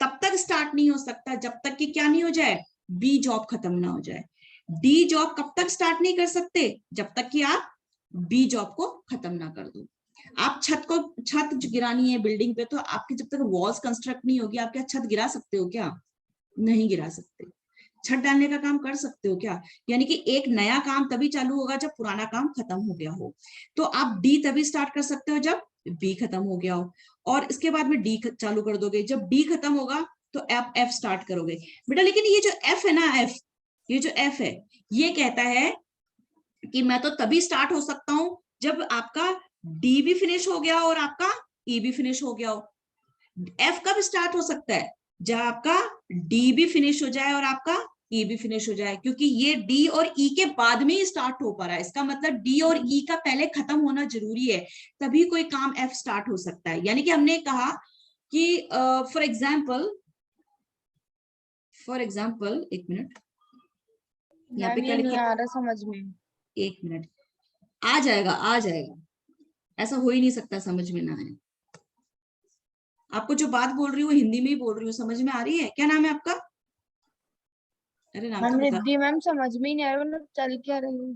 तब तक स्टार्ट नहीं हो सकता जब तक कि क्या नहीं हो जाए, बी जॉब खत्म ना हो जाए। डी जॉब कब तक स्टार्ट नहीं कर सकते, जब तक कि आप बी जॉब को खत्म ना कर दो। आप छत गिरानी है बिल्डिंग पे, तो आपकी जब तक वॉल्स कंस्ट्रक्ट नहीं होगी, आप क्या छत गिरा सकते हो क्या? नहीं गिरा सकते। छत डालने का काम कर सकते हो क्या? यानी कि एक नया काम तभी चालू होगा जब पुराना काम खत्म हो गया हो। तो आप डी तभी स्टार्ट कर सकते हो जब बी खत्म हो गया हो, और इसके बाद में डी चालू कर दोगे। जब डी खत्म होगा तो एफ स्टार्ट करोगे बेटा। लेकिन ये जो एफ है ना, ये जो एफ है, ये कहता है कि मैं तो तभी स्टार्ट हो सकता हूं जब आपका डी भी फिनिश हो गया और आपका ई भी फिनिश हो गया हो। एफ कब स्टार्ट हो सकता है? जब आपका डी भी फिनिश हो जाए और आपका ई भी फिनिश हो जाए, क्योंकि ये डी और ई के बाद में ही स्टार्ट हो पा रहा है। इसका मतलब डी और ई का पहले खत्म होना जरूरी है, तभी कोई काम एफ स्टार्ट हो सकता है। यानी कि हमने कहा कि फॉर एग्जाम्पल एक मिनट, यहाँ पे मैम क्या ये नहीं लिखा? आ रहा समझ में। एक मिनट, आ जाएगा, ऐसा हो ही नहीं सकता समझ में ना आए। आपको जो बात बोल रही हूँ हिंदी में ही बोल रही हूँ, समझ में आ रही है? क्या नाम है आपका? अरे नाम तो मैम बता। रिद्धि मैम समझ में ही नहीं आ रहा, मतलब चल क्या रही है।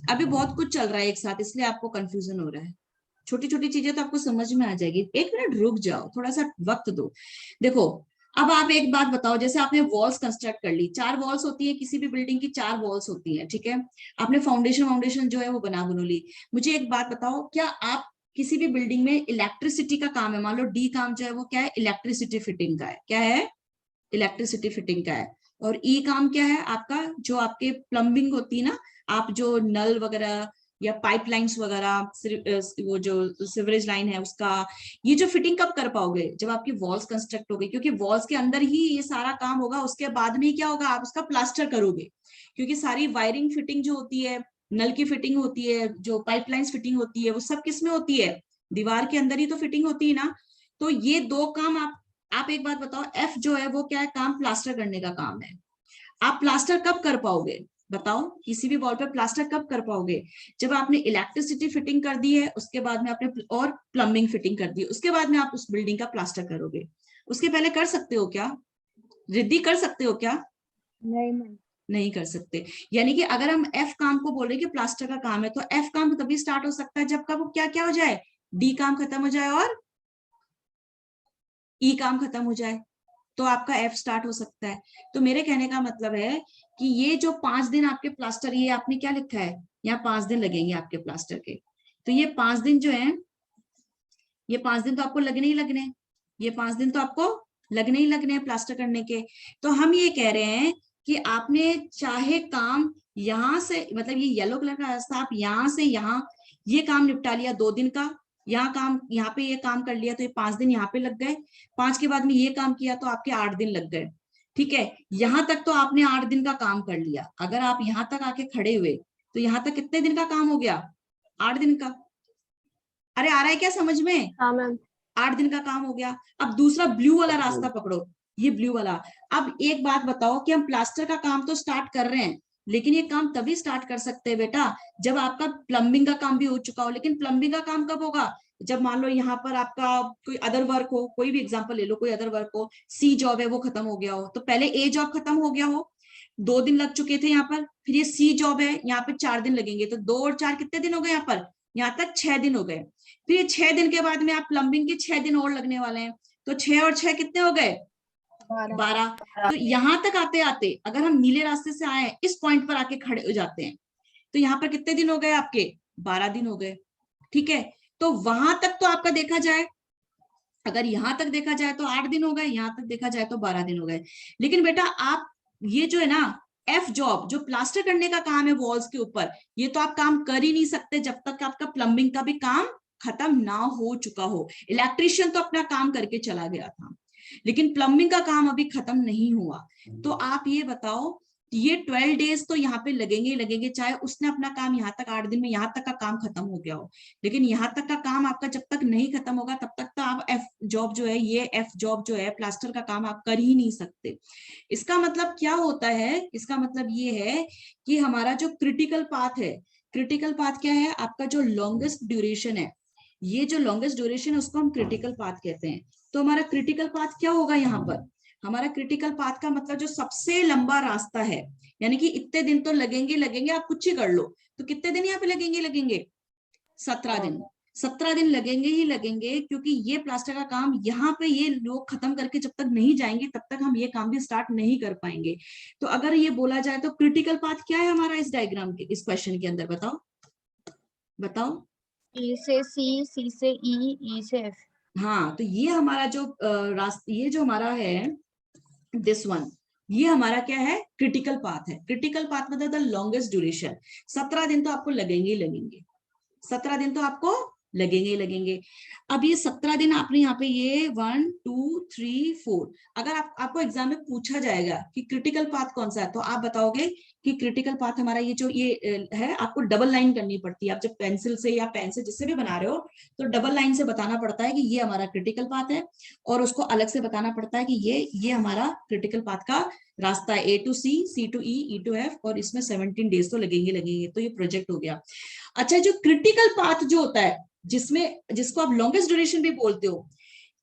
अभी बहुत कुछ चल रहा है एक साथ, इसलिए आपको कंफ्यूजन हो रहा है। छोटी छोटी चीजें तो आपको समझ में आ जाएगी। एक मिनट रुक जाओ, थोड़ा सा वक्त दो। देखो, अब आप एक बात बताओ, जैसे आपने वॉल्स कंस्ट्रक्ट कर ली, 4 वॉल्स होती है किसी भी बिल्डिंग की, 4 वॉल्स होती है। ठीक है, आपने फाउंडेशन जो है वो बना ली। मुझे एक बात बताओ, क्या आप किसी भी बिल्डिंग में इलेक्ट्रिसिटी का काम है, मान लो डी काम जो है वो क्या है, इलेक्ट्रिसिटी फिटिंग का है। क्या है? इलेक्ट्रिसिटी फिटिंग का है। और ई काम क्या है आपका, जो आपके प्लम्बिंग होती है ना, आप जो नल वगैरह या पाइपलाइंस वगैरह, वो जो सिवरेज लाइन है उसका, ये जो फिटिंग कब कर पाओगे? जब आपकी वॉल्स कंस्ट्रक्ट हो गई, क्योंकि वॉल्स के अंदर ही ये सारा काम होगा। उसके बाद में क्या होगा, आप उसका प्लास्टर करोगे, क्योंकि सारी वायरिंग फिटिंग जो होती है, नल की फिटिंग होती है, जो पाइपलाइंस फिटिंग होती है, वो सब किस में होती है? दीवार के अंदर ही तो फिटिंग होती है ना। तो ये 2 काम आप एक बात बताओ, एफ जो है वो क्या है, काम प्लास्टर करने का काम है। आप प्लास्टर कब कर पाओगे बताओ? किसी भी वॉल पे प्लास्टर कब कर पाओगे? जब आपने इलेक्ट्रिसिटी फिटिंग कर दी है, उसके बाद में आपने और प्लम्बिंग फिटिंग कर दी है, उसके बाद में आप उस बिल्डिंग का प्लास्टर करोगे। उसके पहले कर सकते हो क्या? रिद्धि कर सकते हो क्या? नहीं मैम। नहीं कर सकते। यानी कि अगर हम एफ काम को बोल रहे हैं कि प्लास्टर का काम है, तो एफ काम तभी स्टार्ट हो सकता है जब का वो क्या क्या हो जाए, डी काम खत्म हो जाए और ई काम खत्म हो जाए, तो आपका एफ स्टार्ट हो सकता है। तो मेरे कहने का मतलब है कि ये जो 5 दिन आपके प्लास्टर, ये आपने क्या लिखा है, यहाँ 5 दिन लगेंगे आपके प्लास्टर के, तो ये 5 दिन जो है, ये 5 दिन तो आपको लगने ही लगने हैं, ये 5 दिन तो आपको लगने ही लगने हैं प्लास्टर करने के। तो हम ये कह रहे हैं कि आपने चाहे काम यहां से, मतलब ये येलो कलर का रास्ता, आप यहां से यहाँ ये काम निपटा लिया 2 दिन का, यहाँ काम, यहाँ पे ये काम कर लिया, तो ये 5 दिन यहाँ पे लग गए। 5 के बाद में ये काम किया तो आपके 8 दिन लग गए। ठीक है, यहां तक तो आपने 8 दिन का काम कर लिया। अगर आप यहां तक आके खड़े हुए तो यहां तक कितने दिन का काम हो गया, 8 दिन का। अरे आ रहा है क्या समझ में? हाँ मैम। 8 दिन का काम हो गया। अब दूसरा ब्लू वाला रास्ता पकड़ो, ये ब्लू वाला। अब एक बात बताओ कि हम प्लास्टर का काम तो स्टार्ट कर रहे हैं, लेकिन ये काम तभी स्टार्ट कर सकते हैं बेटा जब आपका प्लम्बिंग का काम भी हो चुका हो। लेकिन प्लम्बिंग का काम कब होगा, जब मान लो यहाँ पर आपका कोई अदर वर्क हो, कोई भी एग्जांपल ले लो, कोई अदर वर्क हो, सी जॉब है वो खत्म हो गया हो, तो पहले ए जॉब खत्म हो गया हो, 2 दिन लग चुके थे यहाँ पर, फिर ये सी जॉब है, यहाँ पे 4 दिन लगेंगे, तो 2 और 4 कितने दिन हो गए यहाँ पर, यहाँ तक 6 दिन हो गए। फिर ये 6 दिन के बाद में आप प्लम्बिंग के 6 दिन और लगने वाले हैं, तो 6 और 6 कितने हो गए, 12। तो यहां तक आते आते अगर हम नीले रास्ते से आए, इस पॉइंट पर आके खड़े हो जाते हैं, तो यहाँ पर कितने दिन हो गए आपके, 12 दिन हो गए। ठीक है, तो वहां तक तो आपका देखा जाए, अगर यहां तक देखा जाए तो 8 दिन हो गए, यहां तक देखा जाए तो 12 दिन हो गए। लेकिन बेटा आप ये जो है ना, एफ जॉब जो प्लास्टर करने का काम है वॉल्स के ऊपर, ये तो आप काम कर ही नहीं सकते जब तक आपका प्लम्बिंग का भी काम खत्म ना हो चुका हो। इलेक्ट्रिशियन तो अपना काम करके चला गया था, लेकिन प्लम्बिंग का काम अभी खत्म नहीं हुआ। तो आप ये बताओ, ये 12 डेज तो यहाँ पे लगेंगे ही लगेंगे, चाहे उसने अपना काम यहाँ तक 8 दिन में यहाँ तक का काम खत्म हो गया हो। लेकिन यहाँ तक का काम आपका जब तक नहीं खत्म होगा तब तक तो आप एफ जॉब जो है, ये एफ जॉब जो है प्लास्टर का काम आप कर ही नहीं सकते। इसका मतलब क्या होता है, इसका मतलब ये है कि हमारा जो क्रिटिकल पाथ है, क्रिटिकल पाथ क्या है, आपका जो लॉन्गेस्ट ड्यूरेशन है, ये जो लॉन्गेस्ट ड्यूरेशन है उसको हम क्रिटिकल पाथ कहते हैं। तो हमारा क्रिटिकल पाथ क्या होगा यहाँ पर, हमारा क्रिटिकल पाथ का मतलब जो सबसे लंबा रास्ता है, यानी कि इतने दिन तो लगेंगे लगेंगे, आप कुछ ही कर लो, तो कितने दिन यहाँ पे लगेंगे लगेंगे, 17 दिन। 17 दिन लगेंगे ही लगेंगे, क्योंकि ये प्लास्टर का काम यहाँ पे ये लोग खत्म करके जब तक नहीं जाएंगे तब तक हम ये काम भी स्टार्ट नहीं कर पाएंगे। तो अगर ये बोला जाए तो क्रिटिकल पाथ क्या है हमारा इस डायग्राम के, इस क्वेश्चन के अंदर, बताओ बताओ। ए से सी, सी से ई, ई से एफ। हाँ, तो ये हमारा जो रास्ता, ये जो हमारा है दिस वन, ये हमारा क्या है, क्रिटिकल पाथ है। क्रिटिकल पाथ मतलब द लॉन्गेस्ट ड्यूरेशन। 17 दिन तो आपको लगेंगे ही लगेंगे, 17 दिन तो आपको लगेंगे ही लगेंगे। अब ये 17 दिन आपने यहाँ पे ये 1 2 3 4, अगर आपको एग्जाम में पूछा जाएगा कि क्रिटिकल पाथ कौन सा है, तो आप बताओगे कि क्रिटिकल पाथ हमारा ये जो ये है, आपको डबल लाइन करनी पड़ती है। आप जब पेंसिल से या पेन से जिससे भी बना रहे हो, तो डबल लाइन से बताना पड़ता है कि ये हमारा क्रिटिकल पाथ है, और उसको अलग से बताना पड़ता है कि ये हमारा क्रिटिकल पाथ का रास्ता है, A to C, C to E, E to F, और इसमें 17 डेज तो लगेंगे लगेंगे। तो ये प्रोजेक्ट हो गया। अच्छा, जो क्रिटिकल पाथ जो होता है, जिसमें जिसको आप लॉन्गेस्ट ड्यूरेशन भी बोलते हो,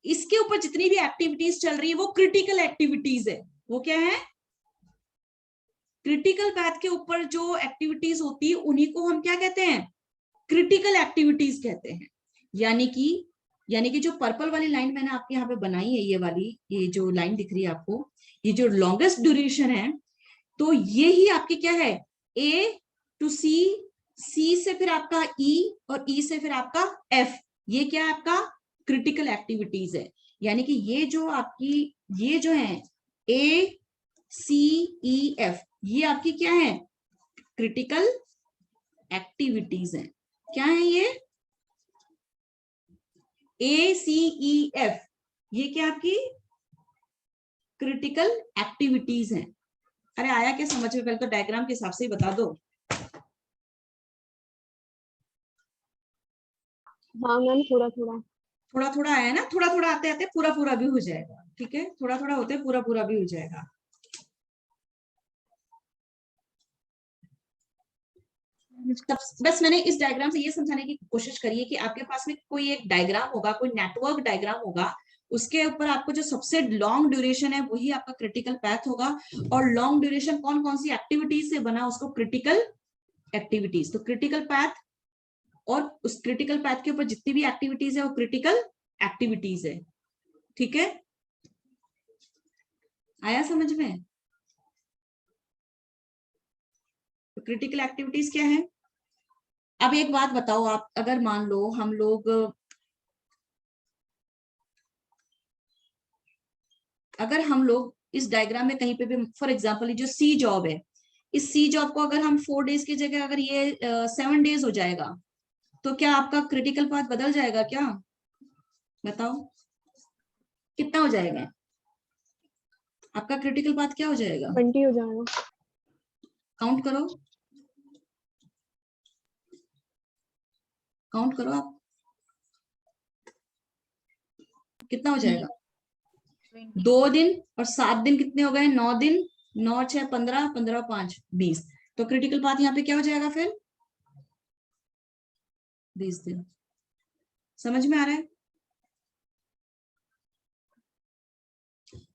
इसके ऊपर जितनी भी एक्टिविटीज चल रही है वो क्रिटिकल एक्टिविटीज है। वो क्या है, क्रिटिकल पाथ के ऊपर जो एक्टिविटीज होती है उन्हीं को हम क्या कहते हैं, क्रिटिकल एक्टिविटीज कहते हैं। यानी कि जो पर्पल वाली लाइन मैंने आपके यहाँ पे बनाई है, ये वाली, ये जो लाइन दिख रही है आपको, ये जो लॉन्गेस्ट ड्यूरेशन है, तो ये ही आपकी क्या है, ए टू सी, सी से फिर आपका ई, और ई से फिर आपका एफ, ये क्या है आपका क्रिटिकल एक्टिविटीज है। यानी कि ये जो आपकी, ये जो है ए सी ई एफ, ये आपकी क्या है, क्रिटिकल एक्टिविटीज है। क्या है ये, ए सी ई एफ, ये क्या आपकी क्रिटिकल एक्टिविटीज है। अरे आया क्या समझ में, पहले तो डायग्राम के हिसाब से ही बता दो। हाँ मैम, थोड़ा थोड़ा। थोड़ा थोड़ा आया ना, थोड़ा थोड़ा आते आते पूरा पूरा भी हो जाएगा। ठीक है, थोड़ा थोड़ा होते पूरा पूरा भी हो जाएगा। बस मैंने इस डायग्राम से ये समझाने की कोशिश करी है कि आपके पास में कोई एक डायग्राम होगा, कोई नेटवर्क डायग्राम होगा, उसके ऊपर आपको जो सबसे लॉन्ग ड्यूरेशन है वही आपका क्रिटिकल पैथ होगा। और लॉन्ग ड्यूरेशन कौन कौन सी एक्टिविटीज से बना, उसको क्रिटिकल एक्टिविटीज। तो क्रिटिकल पैथ और उस क्रिटिकल पैथ के ऊपर जितनी भी एक्टिविटीज है वो क्रिटिकल एक्टिविटीज है। ठीक है, आया समझ में? तो क्रिटिकल एक्टिविटीज क्या है? अब एक बात बताओ, आप अगर मान लो हम लोग, अगर हम लोग इस डायग्राम में कहीं पे भी, फॉर एग्जांपल जो सी जॉब है, इस सी जॉब को अगर हम 4 डेज की जगह अगर ये 7 डेज हो जाएगा, तो क्या आपका क्रिटिकल पाथ बदल जाएगा क्या? बताओ कितना हो जाएगा आपका क्रिटिकल पाथ? क्या हो जाएगा? 20 हो जाएगा। काउंट करो, काउंट करो आप, कितना हो जाएगा? 2 दिन और 7 दिन कितने हो गए? 9 दिन, 9 6 15, 15 5 20। तो क्रिटिकल पाथ यहाँ पे क्या हो जाएगा फिर? 20 दिन। समझ में आ रहा है?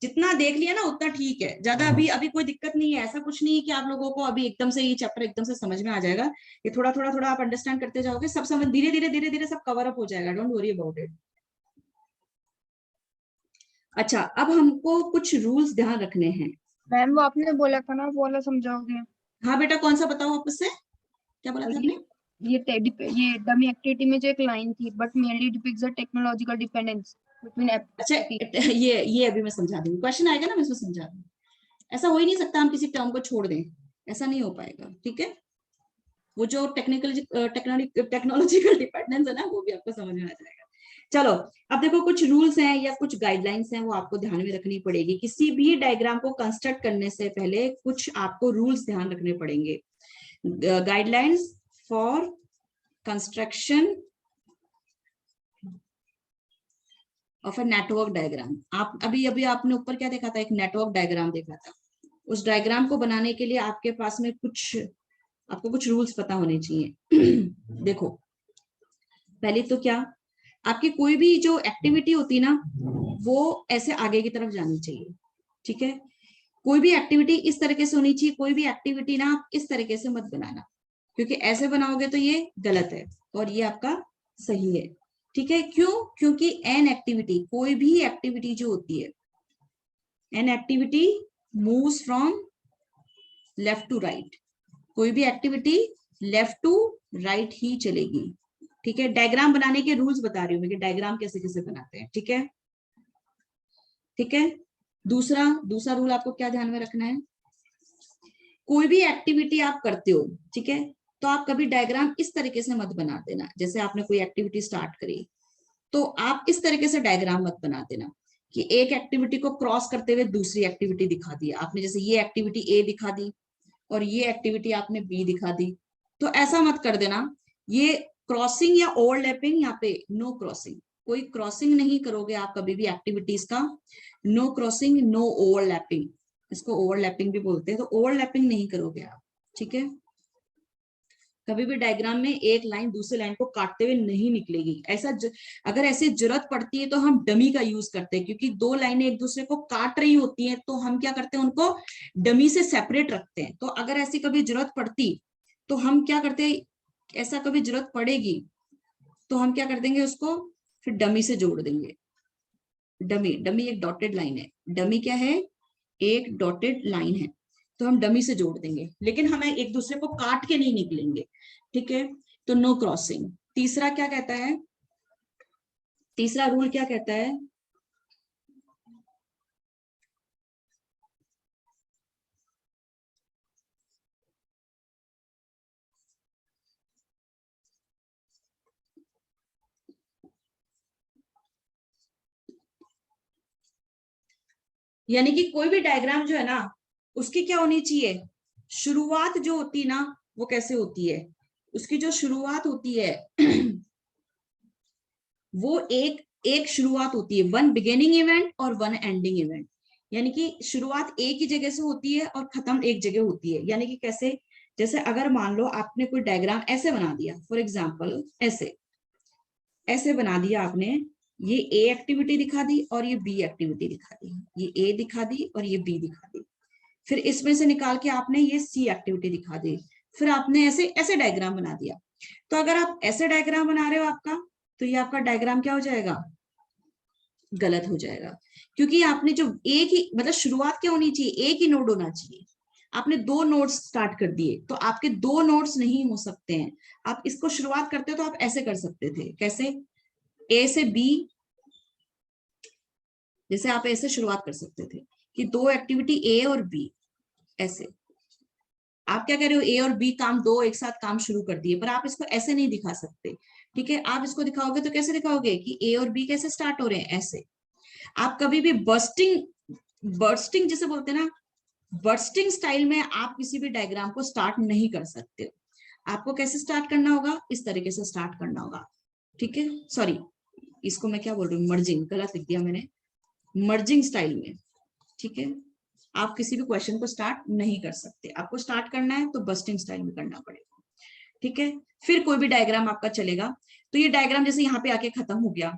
जितना देख लिया ना उतना ठीक है, ज्यादा अभी अभी कोई दिक्कत नहीं है। ऐसा कुछ नहीं है कि आप लोगों को अभी एकदम से ये चैप्टर एकदम से समझ में आ जाएगा। ये थोड़ा थोड़ा थोड़ा आप अंडरस्टैंड करते जाओगे, सब समझ धीरे धीरे धीरे धीरे सब कवर अप हो जाएगा। Don't worry about it. अच्छा, अब हमको कुछ रूल्स ध्यान रखने हैं। मैम वो आपने बोला था ना, वो वाला समझाओगे? हाँ बेटा, कौन सा बताओ वापस से, क्या बोला था आपने? ये डमी एक्टिविटी में जो एक लाइन थी, but mainly depicts the technological dependence between अच्छा, एक्टिविटी। ये अभी मैं समझा दूंगी, क्वेश्चन आएगा ना मैं इसमें समझा दूंगी। ऐसा हो ही नहीं सकता हम किसी टर्म को छोड़ दें, ऐसा नहीं हो पाएगा। ठीक है, वो जो टेक्नोलॉजिकल डिपेंडेंस है ना, वो भी आपको समझ में आ जाएगा। चलो, अब देखो कुछ रूल्स हैं या कुछ गाइडलाइंस हैं, वो आपको ध्यान में रखनी पड़ेगी। किसी भी डायग्राम को कंस्ट्रक्ट करने से पहले कुछ आपको रूल्स ध्यान रखने पड़ेंगे। Guidelines for construction of a network diagram. आप अभी अभी आपने ऊपर क्या देखा था? एक नेटवर्क डायग्राम देखा था। उस डायग्राम को बनाने के लिए आपके पास में आपको कुछ रूल्स पता होने चाहिए। देखो, पहले तो क्या, आपकी कोई भी जो एक्टिविटी होती है ना, वो ऐसे आगे की तरफ जानी चाहिए। ठीक है, कोई भी एक्टिविटी इस तरीके से होनी चाहिए। कोई भी एक्टिविटी ना आप इस तरीके से मत बनाना, क्योंकि ऐसे बनाओगे तो ये गलत है और ये आपका सही है। ठीक है, क्यों? क्योंकि एन एक्टिविटी, कोई भी एक्टिविटी जो होती है, an activity moves from left to right. कोई भी एक्टिविटी लेफ्ट टू राइट ही चलेगी। ठीक है, डायग्राम बनाने के रूल्स बता रही हूँ मैं कि डायग्राम कैसे कैसे बनाते हैं। ठीक है, ठीक है। दूसरा रूल आपको क्या ध्यान में रखना है? कोई भी एक्टिविटी आप करते हो, ठीक है, तो आप कभी डायग्राम इस तरीके से मत बना देना। जैसे आपने कोई एक्टिविटी स्टार्ट करी, तो आप इस तरीके से डायग्राम मत बना देना कि एक एक्टिविटी को क्रॉस करते हुए दूसरी एक्टिविटी दिखा दी आपने। जैसे ये एक्टिविटी ए दिखा दी और ये एक्टिविटी आपने बी दिखा दी, तो ऐसा मत कर देना। ये क्रॉसिंग या ओवरलैपिंग, यहाँ पे नो क्रॉसिंग, कोई क्रॉसिंग नहीं करोगे आप कभी भी एक्टिविटीज का। नो क्रॉसिंग, नो ओवरलैपिंग, इसको ओवरलैपिंग भी बोलते हैं, तो ओवरलैपिंग नहीं करोगे आप। ठीक है, कभी भी डायग्राम में एक लाइन दूसरे लाइन को काटते हुए नहीं निकलेगी। अगर ऐसे जरूरत पड़ती है तो हम डमी का यूज करते हैं, क्योंकि 2 लाइनें एक दूसरे को काट रही होती हैं, तो हम क्या करते हैं, उनको डमी से सेपरेट रखते हैं। तो अगर ऐसी कभी जरूरत पड़ती तो हम क्या करते हैं, ऐसा कभी जरूरत पड़ेगी तो हम क्या कर देंगे, उसको फिर डमी से जोड़ देंगे। डमी एक डॉटेड लाइन है। डमी क्या है? एक डॉटेड लाइन है, तो हम डमी से जोड़ देंगे, लेकिन हमें एक दूसरे को काट के नहीं निकलेंगे। ठीक है, तो नो क्रॉसिंग। तीसरा क्या कहता है? तीसरा रूल क्या कहता है? यानी कि कोई भी डायग्राम जो है ना, उसकी क्या होनी चाहिए, शुरुआत जो होती है ना, वो कैसे होती है? उसकी जो शुरुआत होती है वो एक शुरुआत होती है, 1 बिगिनिंग इवेंट और 1 एंडिंग इवेंट। यानी कि शुरुआत एक ही जगह से होती है और खत्म एक जगह होती है। यानी कि कैसे? जैसे अगर मान लो आपने कोई डायग्राम ऐसे बना दिया, फॉर एग्जाम्पल ऐसे बना दिया आपने, ये ए एक्टिविटी दिखा दी और ये बी एक्टिविटी दिखा दी, ये ए दिखा दी और ये बी दिखा दी। फिर इसमें से निकाल के आपने ये सी एक्टिविटी दिखा दी, फिर आपने ऐसे ऐसे डायग्राम बना दिया। तो अगर आप ऐसे डायग्राम बना रहे हो आपका, तो ये आपका डायग्राम क्या हो जाएगा, गलत हो जाएगा। क्योंकि आपने जो एक ही मतलब शुरुआत क्या होनी चाहिए, एक ही नोड होना चाहिए। आपने दो नोड्स स्टार्ट कर दिए, तो आपके दो नोड्स नहीं हो सकते हैं। आप इसको शुरुआत करते हो तो आप ऐसे कर सकते थे, कैसे, ए से बी, जैसे आप ऐसे शुरुआत कर सकते थे कि दो एक्टिविटी ए और बी, ऐसे। आप क्या कह रहे हो, ए और बी काम दो एक साथ काम शुरू कर दिए, पर आप इसको ऐसे नहीं दिखा सकते। ठीक है, आप इसको दिखाओगे तो कैसे दिखाओगे कि ए और बी कैसे स्टार्ट हो रहे हैं, ऐसे। आप कभी भी बर्स्टिंग बर्स्टिंग जिसे बोलते हैं ना, बर्स्टिंग स्टाइल में आप किसी भी डायग्राम को स्टार्ट नहीं कर सकते हो। आपको कैसे स्टार्ट करना होगा, इस तरीके से स्टार्ट करना होगा। ठीक है, सॉरी, इसको मैं क्या बोल रही हूँ, मर्जिंग, गलत लिख दिया मैंने, मर्जिंग स्टाइल में। ठीक है, आप किसी भी क्वेश्चन को स्टार्ट नहीं कर सकते। आपको स्टार्ट करना है तो बर्स्टिंग स्टाइल में करना पड़ेगा। ठीक है, फिर कोई भी डायग्राम आपका चलेगा, तो ये डायग्राम जैसे यहाँ पे आके खत्म हो गया,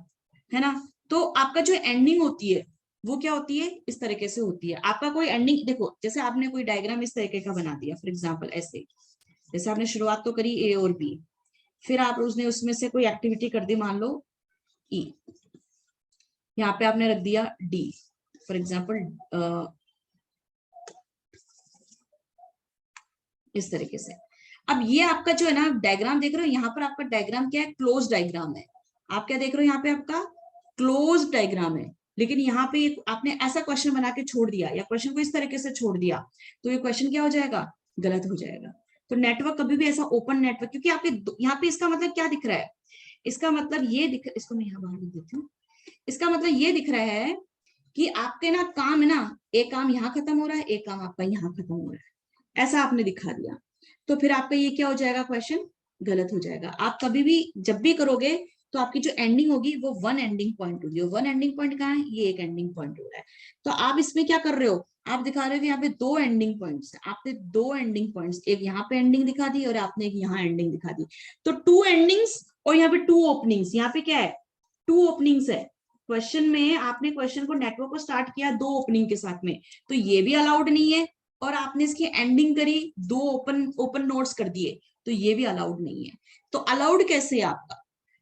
है ना, तो आपका जो एंडिंग होती है वो क्या होती है, इस तरीके से होती है। आपका कोई एंडिंग देखो, जैसे आपने कोई डायग्राम इस तरीके का बना दिया, फॉर एग्जाम्पल ऐसे, जैसे आपने शुरुआत तो करी ए और बी, फिर आप उसने उसमें से कोई एक्टिविटी कर दी, मान लो ई, यहाँ पे आपने रख दिया डी, फॉर एग्जाम्पल इस तरीके से। अब ये आपका जो है ना डायग्राम देख रहे हो, यहाँ पर आपका डायग्राम क्या है, क्लोज डायग्राम है। आप क्या देख रहे हो, यहाँ पे आपका क्लोज डायग्राम है। लेकिन यहाँ पे आपने ऐसा क्वेश्चन बना के छोड़ दिया, या क्वेश्चन को इस तरीके से छोड़ दिया, तो ये क्वेश्चन क्या हो जाएगा, गलत हो जाएगा। तो नेटवर्क कभी भी ऐसा ओपन नेटवर्क, क्योंकि आपके यहाँ पे इसका मतलब क्या दिख रहा है, इसका मतलब ये दिख, इसको मैं यहाँ बाहर लिख देती हूँ। इसका मतलब ये दिख रहा है कि आपके ना काम है ना, एक काम यहाँ खत्म हो रहा है, एक काम आपका यहाँ खत्म हो रहा है, ऐसा आपने दिखा दिया। तो फिर आपका ये क्या हो जाएगा, क्वेश्चन गलत हो जाएगा। आप कभी भी जब भी करोगे तो आपकी जो एंडिंग होगी वो वन एंडिंग पॉइंट होगी। वन एंडिंग पॉइंट कहाँ है, ये एक एंडिंग पॉइंट हो रहा है। तो आप इसमें क्या कर रहे हो, आप दिखा रहे हो कि यहाँ पे दो एंडिंग पॉइंट्स है, आपने दो एंडिंग पॉइंट्स, एक यहाँ पे एंडिंग दिखा दी और आपने एक यहाँ एंडिंग दिखा दी। तो टू एंडिंग्स और यहाँ पे टू ओपनिंग्स, यहाँ पे क्या है, टू ओपनिंग्स है। क्वेश्चन में आपने क्वेश्चन को नेटवर्क को स्टार्ट किया दो ओपनिंग के साथ में, तो ये भी अलाउड नहीं है। और आपने इसकी एंडिंग करी, दो ओपन नोड्स कर दिए, तो ये भी अलाउड नहीं है। तो अलाउड कैसे आपका,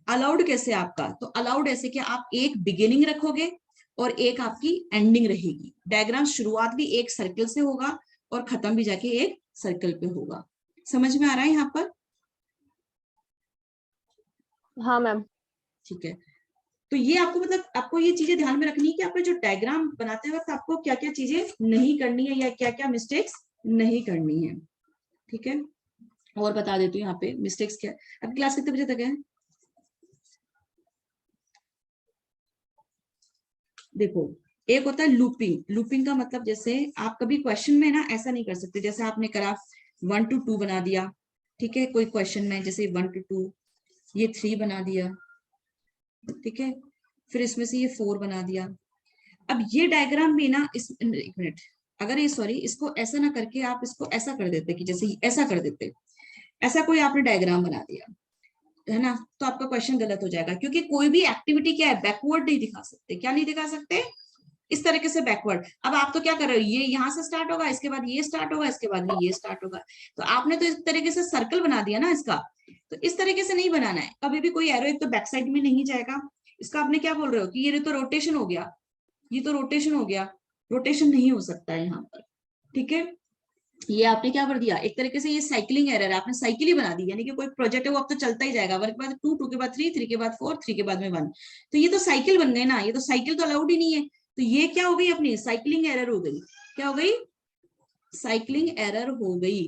अलाउड कैसे आपका, तो अलाउड ऐसे कि आप एक बिगिनिंग रखोगे और एक आपकी एंडिंग रहेगी। डायग्राम शुरुआत भी एक सर्कल से होगा और खत्म भी जाके एक सर्कल पे होगा। समझ में आ रहा है यहाँ पर? हाँ मैम। ठीक है, तो ये आपको मतलब आपको ये चीजें ध्यान में रखनी है कि आपने जो डायग्राम बनाते वक्त आपको क्या क्या चीजें नहीं करनी है या क्या क्या मिस्टेक्स नहीं करनी है। ठीक है, और बता देती हूँ यहाँ पे मिस्टेक्स क्या है। आपकी क्लास कितने बजे तक है? देखो, एक होता है लूपिंग। लूपिंग का मतलब जैसे आप कभी क्वेश्चन में ना ऐसा नहीं कर सकते, जैसे आपने करा 1 to 2 बना दिया, ठीक है, कोई क्वेश्चन में जैसे 1 to 2, ये 3 बना दिया, ठीक है, फिर इसमें से ये 4 बना दिया। अब ये डायग्राम में ना इस, एक मिनट, अगर ये सॉरी इसको ऐसा ना करके आप इसको ऐसा कर देते कि जैसे ऐसा कर देते, ऐसा कोई आपने डायग्राम बना दिया, है ना, तो आपका क्वेश्चन गलत हो जाएगा। क्योंकि कोई भी एक्टिविटी क्या है, बैकवर्ड नहीं दिखा सकते। क्या नहीं दिखा सकते? इस तरीके से बैकवर्ड। अब आप तो क्या कर रहे हो, ये यहाँ से स्टार्ट होगा, इसके बाद ये स्टार्ट होगा, इसके बाद ये स्टार्ट होगा, तो आपने तो इस तरीके से सर्कल बना दिया ना इसका। तो इस तरीके से नहीं बनाना है कभी भी। कोई एरो एक तो बैक साइड में नहीं जाएगा। इसका आपने क्या बोल रहे हो कि ये तो रोटेशन हो गया, ये तो रोटेशन हो गया, रोटेशन नहीं हो सकता है यहाँ पर। ठीक है, ये आपने क्या कर दिया, एक तरीके से ये साइकिलिंग एरर है, आपने साइकिल ही बना दी। यानी कि कोई प्रोजेक्ट है वो अब तो चलता ही जाएगा, 1 के बाद 2, 2 के बाद 3, 3 के बाद 4, 3 के बाद में 1। तो ये तो साइकिल बन गए ना, ये तो साइकिल तो अलाउड ही नहीं है। तो ये क्या हो गई, अपनी साइकिलिंग एरर हो गई। क्या हो गई? साइकिलिंग एरर हो गई।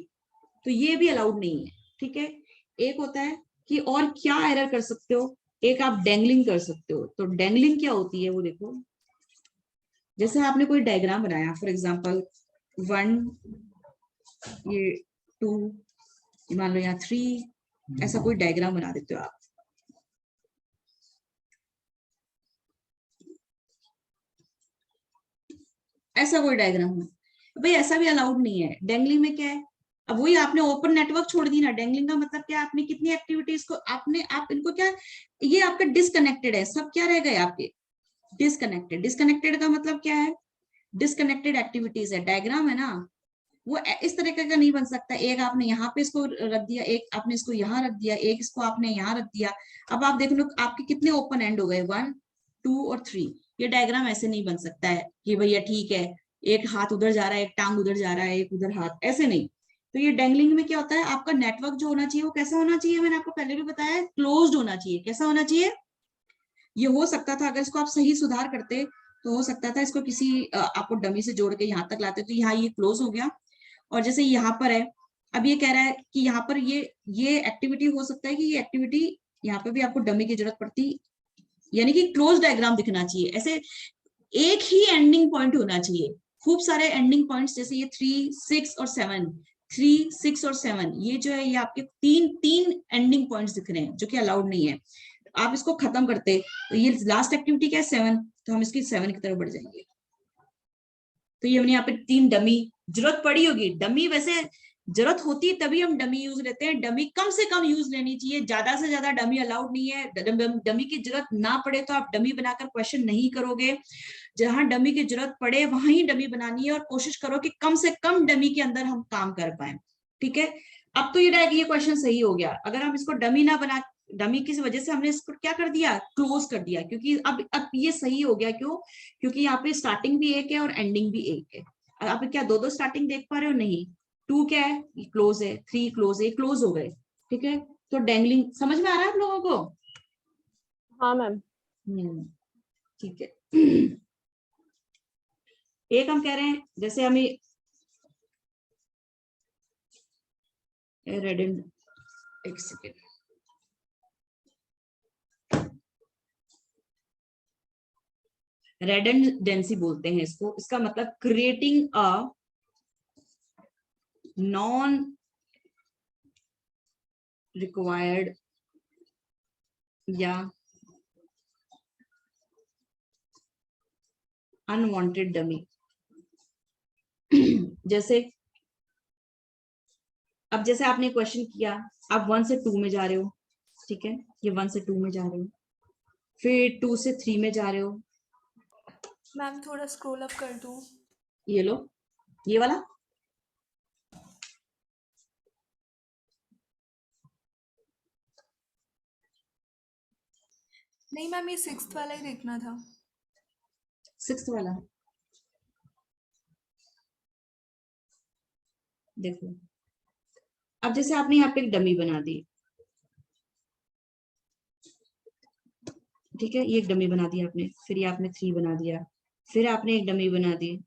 तो ये भी अलाउड नहीं है। ठीक है, एक होता है कि और क्या एरर कर सकते हो, एक आप डेंगलिंग कर सकते हो। तो डेंगलिंग क्या होती है वो देखो, जैसे आपने कोई डायग्राम बनाया, फॉर एग्जाम्पल 1, ये 2, मान लो यहाँ 3, ऐसा कोई डायग्राम बना देते हो आप। ऐसा कोई डायग्राम है भाई, ऐसा भी अलाउड नहीं है। डेंगलिंग में क्या है, अब वही आपने ओपन नेटवर्क छोड़ दी ना, डेंगलिंग का मतलब क्या, आपने कितनी एक्टिविटीज को आपने, आप इनको क्या, ये आपका डिसकनेक्टेड है, सब क्या रह गए आपके डिसकनेक्टेड। डिसकनेक्टेड का मतलब क्या है, डिसकनेक्टेड एक्टिविटीज है, डायग्राम है ना, वो इस तरीके का नहीं बन सकता। एक आपने यहाँ पे इसको रख दिया, एक आपने इसको यहाँ रख दिया, एक इसको आपने यहाँ रख दिया। अब आप देख लो आपके कितने ओपन एंड हो गए, 1 2 और 3। ये डायग्राम ऐसे नहीं बन सकता है कि भैया ठीक है एक हाथ उधर जा रहा है, एक टांग उधर जा रहा है, एक उधर हाथ, ऐसे नहीं। तो ये डेंगलिंग में क्या होता है, आपका नेटवर्क जो होना चाहिए वो कैसा होना चाहिए, मैंने आपको पहले भी बताया, क्लोज्ड होना चाहिए। कैसा होना चाहिए, ये हो सकता था अगर इसको आप सही सुधार करते तो हो सकता था इसको किसी आपको डमी से जोड़ के यहाँ तक लाते, तो यहाँ ये क्लोज हो गया। और जैसे यहाँ पर है, अब ये कह रहा है कि यहाँ पर ये एक्टिविटी हो सकता है कि ये एक्टिविटी यहाँ पे भी आपको डमी की जरूरत पड़ती, यानी कि क्लोज डायग्राम दिखना चाहिए। ऐसे एक ही एंडिंग पॉइंट होना चाहिए, खूब सारे एंडिंग पॉइंट्स, जैसे ये 3 6 और 7, 3 6 और 7, ये जो है ये आपके तीन एंडिंग पॉइंट्स दिख रहे हैं जो कि अलाउड नहीं है। आप इसको खत्म करते तो ये लास्ट एक्टिविटी क्या है 7, तो हम इसकी 7 की तरफ बढ़ जाएंगे। तो ये हमने यहाँ पे 3 डमी जरूरत पड़ी होगी। डमी वैसे जरूरत होती है तभी हम डमी यूज लेते हैं, डमी कम से कम यूज लेनी चाहिए, ज्यादा से ज्यादा डमी अलाउड नहीं है। डमी की जरूरत ना पड़े तो आप डमी बनाकर क्वेश्चन नहीं करोगे, जहां डमी की जरूरत पड़े वहां ही डमी बनानी है, और कोशिश करो कि कम से कम डमी के अंदर हम काम कर पाए। ठीक है, अब तो ये क्वेश्चन सही हो गया। अगर हम इसको डमी ना बना, डमी की वजह से हमने इसको क्या कर दिया, क्लोज कर दिया, क्योंकि अब ये सही हो गया। क्यों, क्योंकि यहाँ पे स्टार्टिंग भी एक है और एंडिंग भी एक है। आप क्या दो स्टार्टिंग देख पा रहे हो, नहीं। 2 क्या है, क्लोज है, 3 क्लोज है, क्लोज हो गए। ठीक है, तो डेंगलिंग समझ में आ रहा है आप लोगों को? हाँ मैम। ठीक है। एक हम कह रहे हैं, जैसे हमें रेडेंड, एक सेकेंड, रेडेंडेंसी बोलते हैं इसको। इसका मतलब क्रिएटिंग अ नॉन रिक्वायर्ड या अनवांटेड डमी। जैसे अब जैसे आपने क्वेश्चन किया, आप 1 से 2 में जा रहे हो, ठीक है, ये 1 से 2 में जा रहे हो, फिर 2 से 3 में जा रहे हो। मैम थोड़ा स्क्रॉल अप कर दूं? ये लो, ये वाला, नहीं मैम, ये 6th वाला ही देखना था। 6th वाला देखो। अब जैसे आपने यहाँ पे एक डमी बना दी, ठीक है, ये एक डमी बना दिया आपने, फिर ये आपने 3 बना दिया, फिर आपने एक डमी बना दी,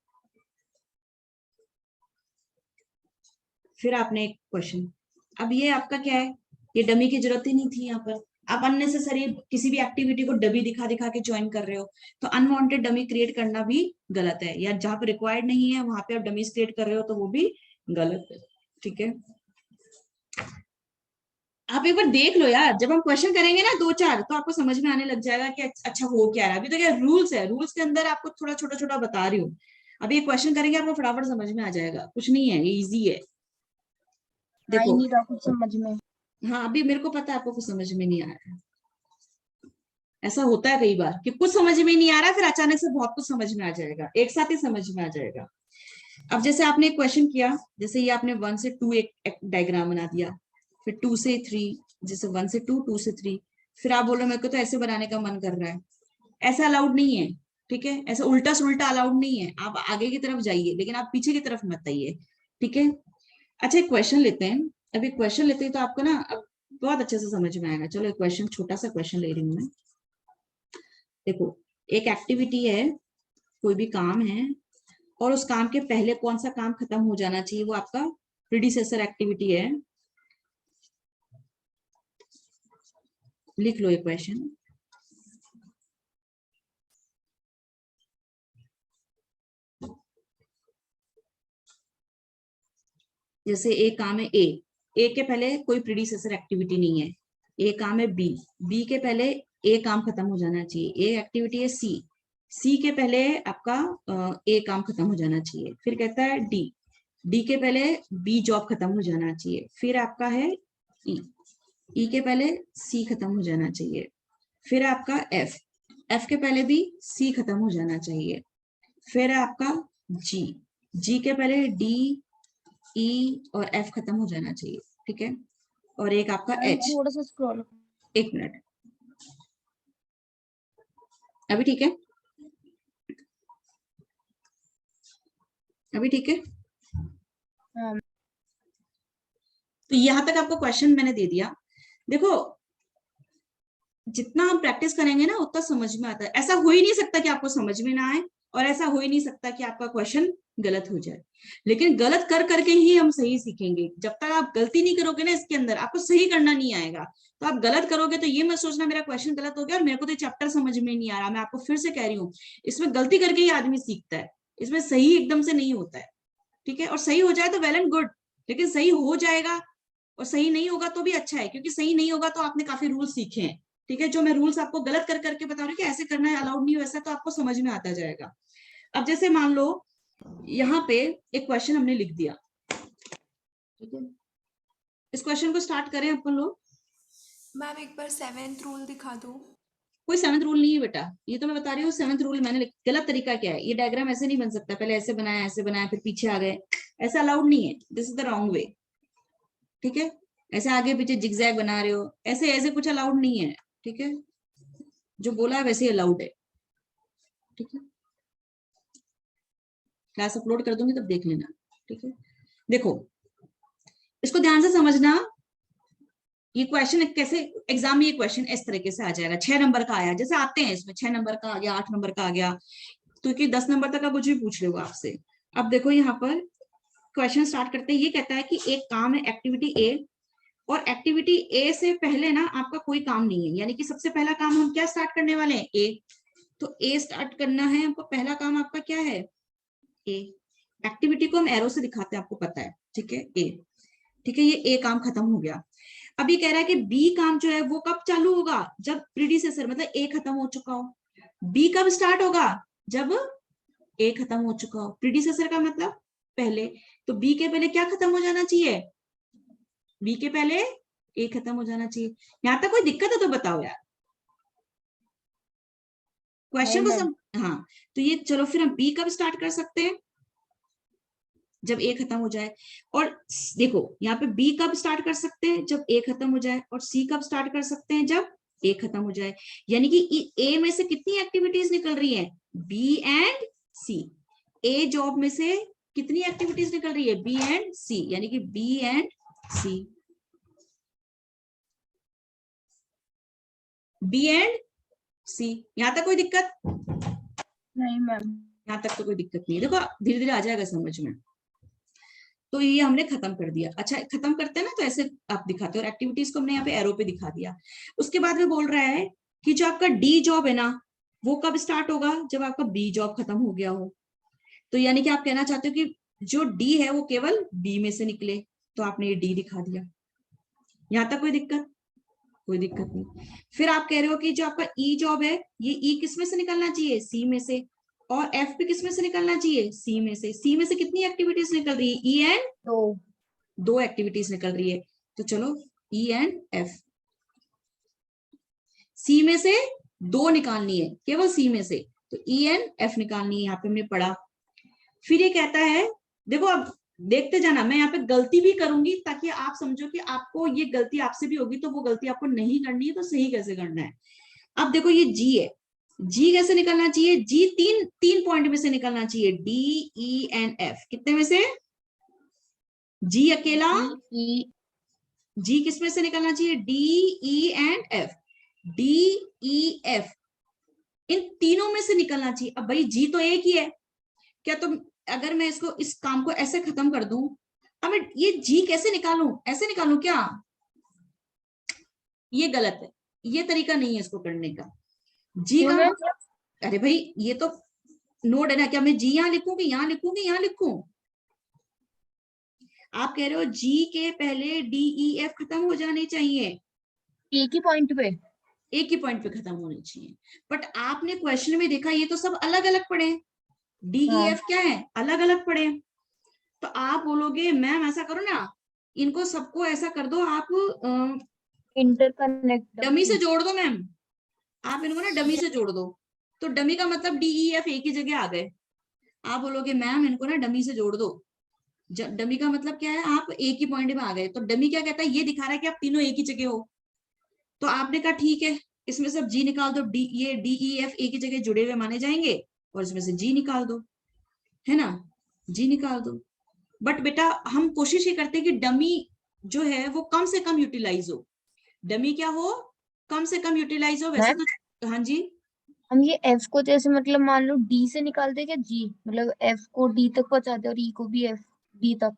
फिर आपने एक क्वेश्चन। अब ये आपका क्या है, ये डमी की जरूरत ही नहीं थी यहाँ पर। आप अननेसेसरी किसी भी एक्टिविटी को डमी दिखा दिखा के ज्वाइन कर रहे हो, तो अनवांटेड डमी क्रिएट करना भी गलत है, या जहां पर रिक्वायर्ड नहीं है वहां पे आप डमीज क्रिएट कर रहे हो तो वो भी गलत है। ठीक है, आप एक बार देख लो यार, जब हम क्वेश्चन करेंगे ना 2-4 तो आपको समझ में आने लग जाएगा कि अच्छा हो क्या रहा है। अभी तो क्या रूल्स है, रूल्स के अंदर आपको थोड़ा छोटा छोटा बता रही हूँ। अभी ये क्वेश्चन करेंगे आपको फटाफट समझ में आ जाएगा, कुछ नहीं है, ये इजी है। आ ही देखो, नहीं रहा कुछ समझ में। हाँ अभी मेरे को पता है आपको कुछ समझ में नहीं आ रहा है, ऐसा होता है कई बार कि कुछ समझ में नहीं आ रहा फिर अचानक से बहुत कुछ समझ में आ जाएगा, एक साथ ही समझ में आ जाएगा। अब जैसे आपने एक क्वेश्चन किया, जैसे ये आपने 1 से 2 एक डायग्राम बना दिया, फिर 2 से 3, जैसे 1 से 2, 2 से 3, फिर आप बोलो मेरे को तो ऐसे बनाने का मन कर रहा है, ऐसा अलाउड नहीं है। ठीक है, ऐसा उल्टा सुल्टा अलाउड नहीं है, आप आगे की तरफ जाइए लेकिन आप पीछे की तरफ मत आइए। ठीक है, अच्छा एक क्वेश्चन लेते हैं, अभी क्वेश्चन लेते हैं तो आपको ना अब बहुत अच्छे से समझ में आएगा। चलो एक क्वेश्चन, छोटा सा क्वेश्चन ले रही हूँ मैं। देखो, एक एक्टिविटी है, कोई भी काम है, और उस काम के पहले कौन सा काम खत्म हो जाना चाहिए, वो आपका प्रीडिसेसर एक्टिविटी है। लिख लो ये क्वेश्चन। जैसे एक काम है ए के पहले कोई प्रीडिसेसर एक्टिविटी नहीं है, ए काम है बी के पहले ए काम खत्म हो जाना चाहिए, ए एक्टिविटी है सी के पहले आपका ए काम खत्म हो जाना चाहिए। फिर कहता है डी डी के पहले बी जॉब खत्म हो जाना चाहिए, फिर आपका है ई, ई के पहले सी खत्म हो जाना चाहिए, फिर आपका एफ, एफ के पहले भी सी खत्म हो जाना चाहिए, फिर आपका जी, जी के पहले डी ई और एफ खत्म हो जाना चाहिए, ठीक है, और एक आपका मैम एच। थोड़ा सा स्क्रॉल। एक मिनट, अभी ठीक है, अभी ठीक है। हाँ तो यहां तक आपको क्वेश्चन मैंने दे दिया। देखो जितना हम प्रैक्टिस करेंगे ना उतना समझ में आता है। ऐसा हो ही नहीं सकता कि आपको समझ में ना आए, और ऐसा हो ही नहीं सकता कि आपका क्वेश्चन गलत हो जाए, लेकिन गलत कर करके ही हम सही सीखेंगे। जब तक आप गलती नहीं करोगे ना इसके अंदर, आपको सही करना नहीं आएगा। तो आप गलत करोगे तो ये मत सोचना मेरा क्वेश्चन गलत हो गया और मेरे को तो चैप्टर समझ में नहीं आ रहा। मैं आपको फिर से कह रही हूँ, इसमें गलती करके ही आदमी सीखता है, इसमें सही एकदम से नहीं होता है, ठीक है। और सही हो जाए तो वेल एंड गुड, लेकिन सही हो जाएगा और सही नहीं होगा तो भी अच्छा है, क्योंकि सही नहीं होगा तो आपने काफी रूल सीखे हैं, ठीक है। जो मैं रूल्स आपको गलत कर करके बता रही हूँ कि ऐसे करना है, अलाउड नहीं हो ऐसा, तो आपको समझ में आता जाएगा। अब जैसे मान लो यहाँ पे एक क्वेश्चन हमने लिख दिया, ठीक है, इस क्वेश्चन को स्टार्ट करें अपन लोग। मैम एक बार 7th रूल दिखा दो। कोई 7th रूल नहीं है बेटा, ये तो मैं बता रही हूँ 7th रूल मैंने गलत तरीका क्या है, ये डायग्राम ऐसे नहीं बन सकता, पहले ऐसे बनाया फिर पीछे आ गए, ऐसा अलाउड नहीं है, this is the wrong way, ठीक है। ऐसे आगे पीछे जिगजैग बना रहे हो, ऐसे ऐसे कुछ अलाउड नहीं है, ठीक है। जो बोला है वैसे अलाउड है, ठीक है। क्लास अपलोड कर दूंगी तब देख लेना, ठीक है। देखो इसको ध्यान से समझना, ये क्वेश्चन कैसे एग्जाम में, ये क्वेश्चन इस तरीके से आ जाएगा, 6 नंबर का आया, जैसे आते हैं इसमें 6 नंबर का आ गया, 8 नंबर का आ गया, तो कि 10 नंबर तक का कुछ भी पूछ लो आपसे। अब देखो यहाँ पर क्वेश्चन स्टार्ट करते हैं, ये कहता है कि एक काम है एक्टिविटी ए, और एक्टिविटी ए से पहले ना आपका कोई काम नहीं है, यानी कि सबसे पहला काम हम क्या स्टार्ट करने वाले हैं, ए। तो ए स्टार्ट करना है हमको, पहला काम आपका क्या है, ए। एक्टिविटी को हम एरो से दिखाते हैं, आपको पता है, ठीक है, ए, ठीक है। ये ए काम खत्म हो गया। अब ये कह रहा है कि बी काम जो है वो कब चालू होगा, जब प्रीडिसेसर मतलब ए खत्म हो चुका हो। बी कब स्टार्ट होगा, जब ए खत्म हो चुका हो, प्रीडिसेसर का मतलब पहले। तो बी के पहले क्या खत्म हो जाना चाहिए, बी के पहले ए खत्म हो जाना चाहिए। यहां तक कोई दिक्कत है तो बताओ यार, क्वेश्चन को हाँ। तो ये चलो फिर हम बी कब स्टार्ट कर सकते हैं, जब ए खत्म हो जाए। और देखो यहाँ पे बी कब स्टार्ट कर सकते हैं, जब ए खत्म हो जाए, और सी कब स्टार्ट कर सकते हैं, जब ए खत्म हो जाए। यानी कि ए में से कितनी एक्टिविटीज निकल रही है, B and C. A job में से कितनी एक्टिविटीज निकल रही है, बी एंड सी, यानी कि B and C, B and C. यहां तक कोई दिक्कत नहीं मैम। यहां तक तो कोई दिक्कत नहीं है, देखो धीरे धीरे आ जाएगा समझ में। तो ये हमने खत्म कर दिया। अच्छा खत्म करते हैं ना, तो ऐसे आप दिखाते हो, और एक्टिविटीज को हमने यहाँ पे एरो पे दिखा दिया। उसके बाद में बोल रहा है कि जो आपका डी जॉब है ना, वो कब स्टार्ट होगा, जब आपका बी जॉब खत्म हो गया हो। तो यानी कि आप कहना चाहते हो कि जो डी है वो केवल बी में से निकले, तो आपने ये डी दिखा दिया। यहां तक कोई दिक्कत, कोई दिक्कत नहीं। फिर आप कह रहे हो कि जो आपका ई जॉब है, ये ई किस में से निकलना चाहिए, सी में से, और एफ भी किस में से निकलना चाहिए, सी में से। सी में से कितनी एक्टिविटीज निकल रही है, ई एंड दो एक्टिविटीज निकल रही है। तो चलो ई एंड एफ, सी में से दो निकालनी है, केवल सी में से, तो ई एंड एफ निकालनी है, यहाँ पे हमने पढ़ा। फिर ये कहता है, देखो अब देखते जाना, मैं यहाँ पे गलती भी करूंगी ताकि आप समझो कि आपको ये गलती आपसे भी होगी, तो वो गलती आपको नहीं करनी है, तो सही कैसे करना है। अब देखो ये जी है, जी कैसे निकलना चाहिए, जी तीन पॉइंट में से निकलना चाहिए, डी ई एंड एफ। कितने में से, जी अकेला, जी किस में से निकलना चाहिए, D E and F, D E F, इन तीनों में से निकलना चाहिए। अब भाई जी तो एक ही है, क्या तुम, अगर मैं इसको इस काम को ऐसे खत्म कर दूं, अब मैं ये जी कैसे निकालूं, ऐसे निकालूं क्या, ये गलत है, ये तरीका नहीं है इसको करने का। जी का, अरे भाई ये तो नोड है ना, क्या मैं जी यहां लिखूंगी, यहां लिखूंगी, यहां लिखूं। आप कह रहे हो जी के पहले डी ई एफ खत्म हो जाने चाहिए, एक ही पॉइंट पे, एक ही पॉइंट पे खत्म होने चाहिए। बट आपने क्वेश्चन में देखा ये तो सब अलग अलग पढ़े, डी ई एफ क्या है, अलग अलग पढ़े। तो आप बोलोगे मैम ऐसा करो ना, इनको सबको ऐसा कर दो आप, इंटरकनेक्ट डमी से जोड़ दो मैम, आप इनको ना डमी से जोड़ दो। तो डमी का मतलब DEF एक ही जगह आ गए। आप बोलोगे मैम इनको ना डमी से जोड़ दो। डमी का मतलब क्या है, आप एक ही पॉइंट में आ गए। तो डमी क्या कहता है, ये दिखा रहा है कि आप तीनों एक ही जगह हो। तो आपने कहा ठीक है, इसमें से अब जी निकाल दो, ये DEF एक ही जगह जुड़े हुए माने जाएंगे, और इसमें से जी निकाल दो, है ना, जी निकाल दो। बट बेटा हम कोशिश ये करते हैं कि डमी जो है वो कम से कम यूटिलाइज हो। डमी क्या हो, कम से कम यूटिलाइज हो। वैसे तो हाँ जी, हम ये एफ को जैसे मतलब मान लो डी से निकालते क्या, जी मतलब एफ को डी तक पहुंचाते और ई को भी एफ डी तक।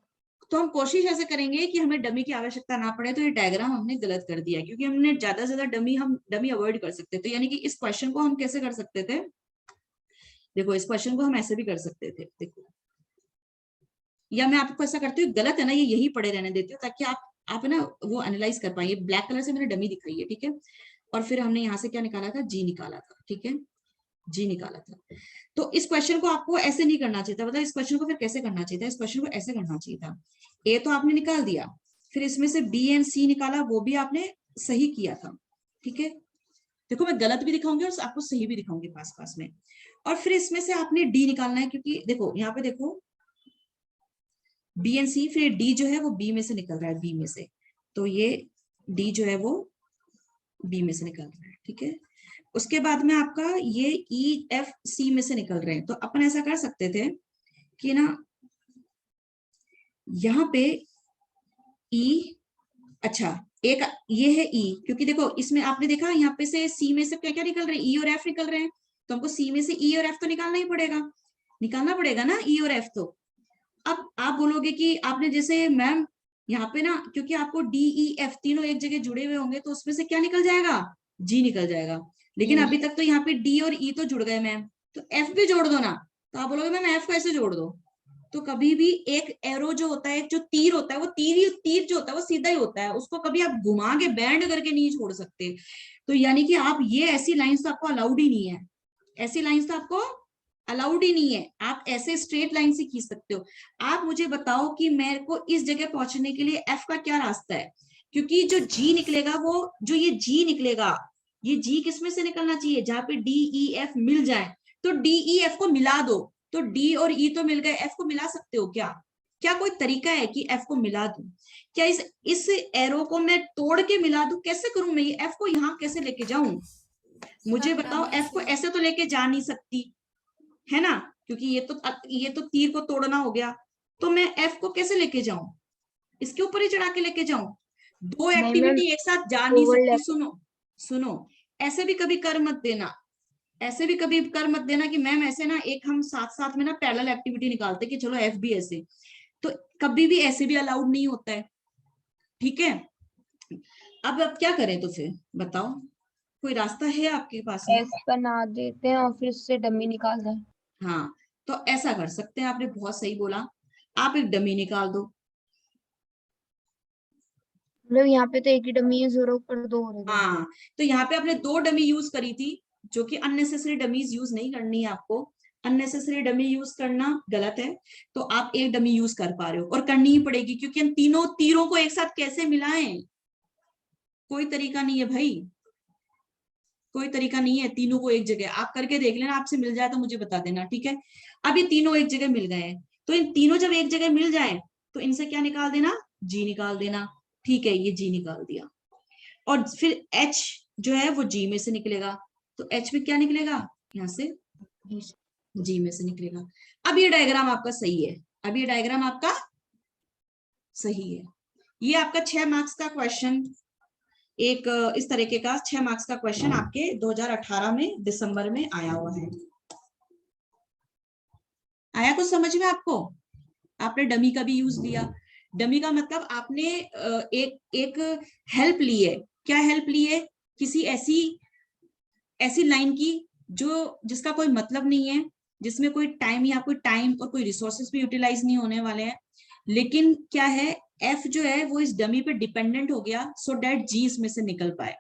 तो हम कोशिश ऐसे करेंगे कि हमें डमी की आवश्यकता ना पड़े। तो ये डायग्राम हमने गलत कर दिया, क्योंकि हमने ज्यादा से ज्यादा डमी अवॉइड कर सकते थे। यानी कि इस क्वेश्चन को हम कैसे कर सकते थे, देखो इस क्वेश्चन को हम ऐसे भी कर सकते थे, देखो, या मैं आपको ऐसा करती हूँ, गलत है ना, ये यही पड़े रहने देती हूँ ताकि आप ना वो एनालाइज कर पाए। ब्लैक कलर से मैंने डमी दिखाई है, ठीक है, और फिर हमने यहाँ से क्या निकाला था, जी निकाला था, ठीक है, जी निकाला था। तो इस क्वेश्चन को आपको ऐसे नहीं करना चाहिए था, मतलब इस क्वेश्चन को फिर कैसे करना चाहिए था, इस क्वेश्चन को ऐसे करना चाहिए था। ए तो आपने निकाल दिया, फिर इसमें से बी एंड सी निकाला, वो भी आपने सही किया था, ठीक है। देखो मैं गलत भी दिखाऊंगी और आपको सही भी दिखाऊंगी पास पास में। और फिर इसमें से आपने डी निकालना है, क्योंकि देखो यहाँ पे देखो बी एंड सी, फिर डी जो है वो बी में से निकल रहा है, बी में से, तो ये डी जो है वो बी में से निकल रहा है, ठीक है। उसके बाद में आपका ये ई एफ सी में से निकल रहे हैं। तो अपन ऐसा कर सकते थे कि ना यहाँ पे ई, अच्छा एक ये है ई, क्योंकि देखो इसमें आपने देखा यहाँ पे से सी में से क्या क्या निकल रहे हैं, ई और एफ निकल रहे हैं। तो हमको सी में से ई और एफ तो निकालना ही पड़ेगा, निकालना पड़ेगा ना ई और एफ। तो अब आप बोलोगे कि आपने जैसे मैम यहाँ पे ना, क्योंकि आपको DEF तीनों एक जगह जुड़े हुए होंगे, तो उसमें से क्या निकल जाएगा, जी निकल जाएगा। लेकिन अभी तक तो यहाँ पे डी और ई तो जुड़ गए मैम, तो एफ भी जोड़ दो ना। तो आप बोलोगे मैम एफ को ऐसे जोड़ दो। तो कभी भी एक एरो जो होता है, जो तीर होता है, वो तीर जो होता है वो सीधा ही होता है, उसको कभी आप घुमा के बैंड करके नहीं छोड़ सकते। तो यानी कि आप ये ऐसी लाइंस तो आपको अलाउड ही नहीं है, ऐसी लाइंस तो आपको अलाउड ही नहीं है। आप ऐसे स्ट्रेट लाइन से खींच सकते हो। आप मुझे बताओ कि मेरे को इस जगह पहुंचने के लिए एफ का क्या रास्ता है, क्योंकि जो जी निकलेगा, वो जो ये जी निकलेगा, ये जी किसमें से निकलना चाहिए, जहां पे DEF मिल जाए। तो DEF को मिला दो, तो डी और ई तो मिल गए, एफ को मिला सकते हो क्या? क्या कोई तरीका है कि एफ को मिला दूं? क्या इस एरो को मैं तोड़ के मिला दूं? कैसे करूं मैं, ये एफ को यहाँ कैसे लेके जाऊं? मुझे मैम बताओ, डमी एफ को से। ऐसे तो लेके जा नहीं सकती है ना, क्योंकि ये तो तीर को तोड़ना हो गया। तो मैं एफ को कैसे लेके जाऊं, इसके ऊपर ही चढ़ा के लेके जाऊं? दो नहीं मैम, एक्टिविटी एक साथ जा नहीं सकती। ओवरलैप। सुनो सुनो, ऐसे भी कभी कर मत देना, ऐसे भी कभी कर मत देना कि मैम ऐसे ना एक हम साथ साथ में ना पैरेलल एक्टिविटी निकालते कि चलो एफ भी ऐसे। तो कभी भी ऐसे भी अलाउड नहीं होता है, ठीक है। अब क्या करें तो फिर बताओ, कोई रास्ता है आपके पास में? एफ बना देते हैं और फिर इससे डमी निकाल दें। हाँ, तो ऐसा कर सकते हैं, आपने बहुत सही बोला। आप एक डमी निकाल दो। मतलब यहाँ पे तो एक ही डमी है, 0 पर 2 हो रहे थे। हाँ, तो यहाँ पे आपने 2 डमी यूज करी थी, जो कि अननेसेसरी डमीज यूज नहीं करनी है आपको। अननेसेसरी डमी यूज करना गलत है। तो आप एक डमी यूज कर पा रहे हो, और करनी ही पड़ेगी, क्योंकि हम तीनों तीरों को एक साथ कैसे मिलाएं, कोई तरीका नहीं है भाई, कोई तरीका नहीं है। तीनों को एक जगह आप करके देख लेना, आपसे मिल जाए तो मुझे बता देना, ठीक है। अब ये तीनों एक जगह मिल गए हैं, तो इन तीनों जब एक जगह मिल जाए तो इनसे क्या निकाल देना, जी निकाल देना, ठीक है, ये जी निकाल दिया। और फिर H जो है वो G में से निकलेगा, तो H में क्या निकलेगा, यहाँ से G में से निकलेगा। अब ये डायग्राम आपका सही है, अब ये डायग्राम आपका सही है। ये आपका 6 मार्क्स का क्वेश्चन, एक इस तरीके का 6 मार्क्स का क्वेश्चन आपके 2018 में दिसंबर में आया हुआ है। आया कुछ समझ में आपको? आपने डमी का भी यूज लिया। डमी का मतलब आपने एक हेल्प ली है। क्या हेल्प ली है? किसी ऐसी लाइन की जो जिसका कोई मतलब नहीं है, जिसमें कोई टाइम और कोई रिसोर्सेस भी यूटिलाइज नहीं होने वाले हैं। लेकिन क्या है, एफ जो है वो इस डमी पे डिपेंडेंट हो गया, सो दैट जी इसमें से निकल पाए।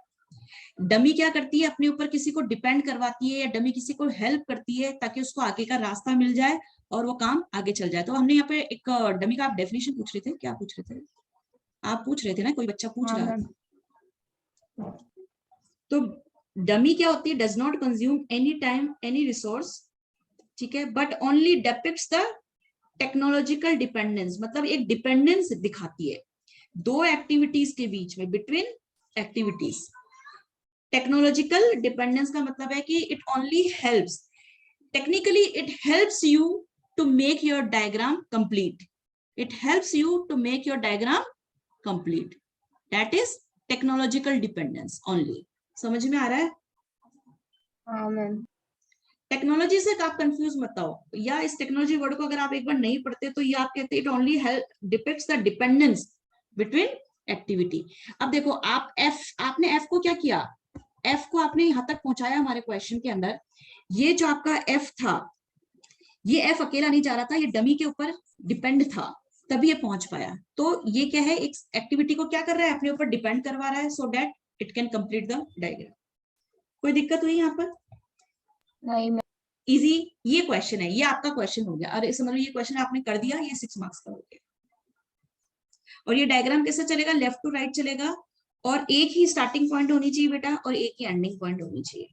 डमी क्या करती है, अपने ऊपर किसी को डिपेंड करवाती है, या डमी किसी को हेल्प करती है ताकि उसको आगे का रास्ता मिल जाए और वो काम आगे चल जाए। तो हमने यहाँ पे एक डमी का आप डेफिनेशन पूछ रहे थे, क्या पूछ रहे थे आप? पूछ रहे थे ना, कोई बच्चा पूछ हाँ रहा मैम। था। तो डमी क्या होती है, does not consume any time any resource, ठीक है, but only depicts the technological dependence, मतलब एक डिपेंडेंस दिखाती है दो एक्टिविटीज के बीच में, बिटवीन एक्टिविटीज। टेक्नोलॉजिकल डिपेंडेंस का मतलब है कि it only helps, technically it helps you to make your diagram complete, it helps you to make your diagram complete, that is technological dependence only. समझ में आ रहा है? हाँ मैम। टेक्नोलॉजी से आप कंफ्यूज मत हो, या इस टेक्नोलॉजी वर्ड को अगर आप एक बार नहीं पढ़ते तो ये आप कहते it only help depicts the dependence between activity. अब देखो आप आपने एफ को क्या किया, एफ को आपने यहां तक पहुंचाया हमारे क्वेश्चन के अंदर। ये जो आपका एफ था, ये एफ अकेला नहीं जा रहा था, ये डमी के ऊपर डिपेंड था, तभी ये पहुंच पाया। तो ये क्या है, एक एक्टिविटी को क्या कर रहा है, अपने ऊपर डिपेंड करवा रहा है, so that it can complete the diagram. कोई दिक्कत हुई यहाँ पर? नहीं मैम। इजी ये क्वेश्चन है, ये आपका क्वेश्चन हो गया। अरे समझ लो ये क्वेश्चन आपने कर दिया, ये 6 मार्क्स का हो गया। और ये डायग्राम कैसे चलेगा, लेफ्ट टू राइट चलेगा, और एक ही स्टार्टिंग पॉइंट होनी चाहिए बेटा, और एक ही एंडिंग पॉइंट होनी चाहिए।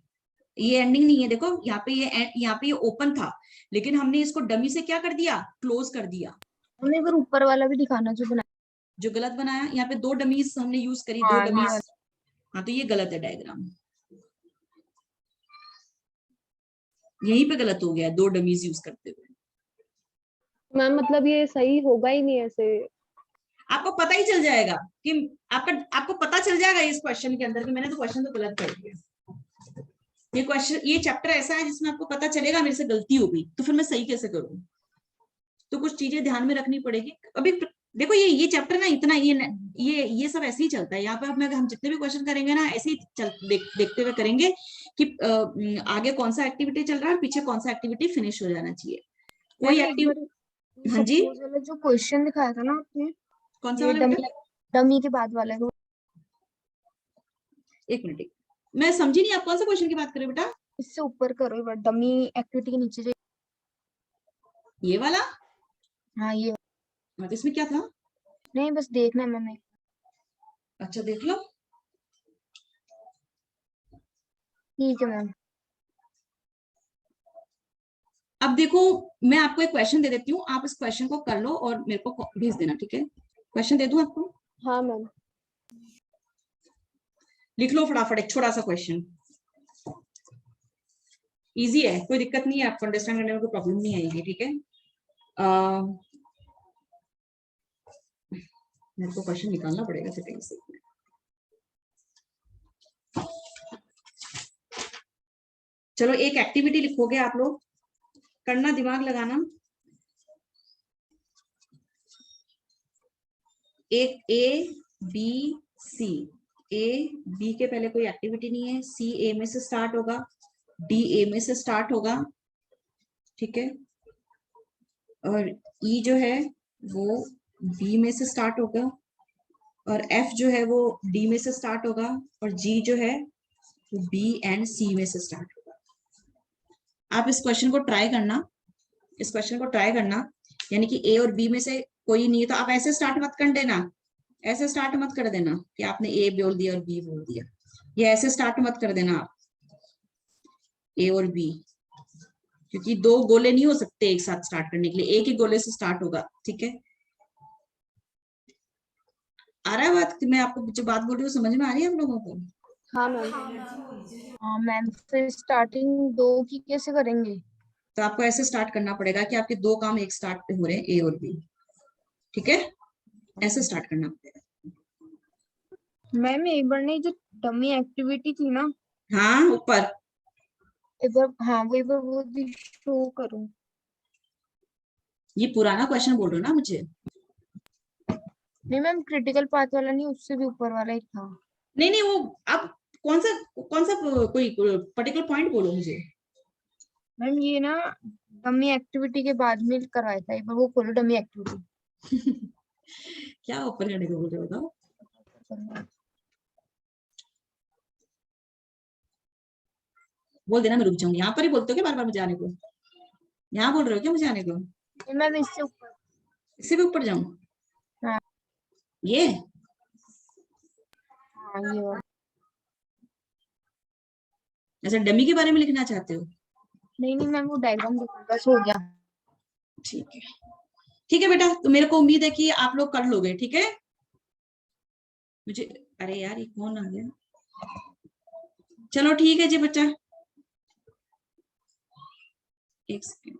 ये एंडिंग नहीं है, देखो यहाँ पे ये ओपन था, लेकिन हमने इसको डमी से क्या कर दिया, क्लोज कर दिया। हमें एक बार ऊपर वाला भी दिखाना जो बना। जो गलत बनाया, यहाँ पे 2 डमीज हमने यूज करी, 2 हाँ डमीज। हाँ। हाँ तो ये गलत है डायग्राम, यहीं पे गलत हो गया, 2 डमीज यूज करते हुए। मैम मतलब ये सही होगा ही नहीं ऐसे। आपको पता ही चल जाएगा कि आपको पता चल जाएगा इस क्वेश्चन के अंदर कि मैंने तो क्वेश्चन तो गलत कर दिया। ये क्वेश्चन, ये चैप्टर ऐसा है जिसमें आपको पता चलेगा मेरे से गलती हो गई, तो फिर मैं सही कैसे करूं? तो कुछ चीजें ध्यान में रखनी पड़ेगी। अभी देखो ये चैप्टर ना इतना ये सब ऐसे ही चलता है। यहाँ पर हम जितने भी क्वेश्चन करेंगे ना, ऐसे ही देखते हुए करेंगे कि आगे कौन सा एक्टिविटी चल रहा है, पीछे कौन सा एक्टिविटी फिनिश हो जाना चाहिए। कोई एक्टिविटी। हाँ जी, सपोज वाला जो क्वेश्चन दिखाया था ना आपने, कौन सा ये वाला डमी बेटा? डमी के बाद वाला है। एक मिनट, मैं समझी नहीं, आप कौन सा क्वेश्चन की बात करें बेटा? इससे ऊपर करो एक बार, डमी एक्टिविटी के नीचे जो। ये वाला? हाँ ये। हाँ, तो इसमें क्या था? नहीं बस देखना मैंने। अच्छा देख लो। ठीक है मैम। अब देखो, मैं आपको एक क्वेश्चन दे देती हूँ, आप इस क्वेश्चन को कर लो और मेरे को भेज देना, ठीक है? क्वेश्चन दे दूं आपको? हाँ मैम। लिख लो फटाफट, एक छोटा सा क्वेश्चन, इजी है, कोई दिक्कत नहीं है, आपको अंडरस्टैंड करने में कोई प्रॉब्लम नहीं आएगी, ठीक है? मेरे को क्वेश्चन निकालना पड़ेगा सेटिंग से। चलो एक एक्टिविटी लिखोगे आप लोग, करना, दिमाग लगाना। एक A B C, A B के पहले कोई एक्टिविटी नहीं है, सी ए में से स्टार्ट होगा, डी ए में से स्टार्ट होगा, ठीक है, और ई जो है वो बी में से स्टार्ट होगा, और एफ जो है वो डी में से स्टार्ट होगा, और जी जो है वो बी एंड सी में से स्टार्ट होगा। आप इस क्वेश्चन को ट्राई करना, इस क्वेश्चन को ट्राई करना, यानी कि ए और बी में से कोई नहीं है तो आप ऐसे स्टार्ट मत कर देना, ऐसे स्टार्ट मत कर देना कि आपने ए बोल दिया और बी बोल दिया, ये ऐसे स्टार्ट मत कर देना आप, ए और बी, क्योंकि 2 गोले नहीं हो सकते एक साथ स्टार्ट करने के लिए, एक ही गोले से स्टार्ट होगा, ठीक है? आ रहा है बात? मैं आपको जो बात बोल रही हूँ समझ में आ रही है हम लोगों को? हाँ मैम। हाँ मैम, फिर स्टार्टिंग 2 की कैसे करेंगे? तो आपको ऐसे स्टार्ट करना पड़ेगा कि आपके 2 काम एक स्टार्ट पे हो रहे हैं, ए और बी, ठीक है? ऐसे स्टार्ट करना पड़ेगा। मैम एक बार नहीं, जो डमी एक्टिविटी थी ना, हाँ ऊपर, एक बार, हाँ वो एक बार वो भी शो करूँ। ये पुराना क्वेश्चन बोल रहे हो ना मुझे? नहीं मैम, क्रिटिकल पाथ वाला नहीं, उससे भी ऊपर वाला ही था। नहीं नहीं, वो आप कौन सा कोई पर्टिकुलर पॉइंट बोलो मुझे। मैम ये ना डमी एक्टिविटी के बाद में करवाया था, एक बार वो खोलो डमी एक्टिविटी। क्या ऊपर करने को बोल रहे हो बताओ? बोल देना मैं रुक जाऊंगी। यहाँ पर ही बोलते हो क्या बार बार मुझे आने को? यहाँ बोल रहे हो क्या मुझे आने को? मैम इससे ऊपर। इससे भी ऊपर जाऊं? हाँ। ये हाँ ये वाला। ऐसा डमी के बारे में लिखना चाहते हो? नहीं नहीं मैम वो डायग्राम देखो बस हो गया। ठीक है, ठीक है बेटा, तो मेरे को उम्मीद है कि आप लोग कर लोगे। ठीक है मुझे, अरे यार ये कौन आ गया? चलो ठीक है जी बच्चा, एक सेकेंड।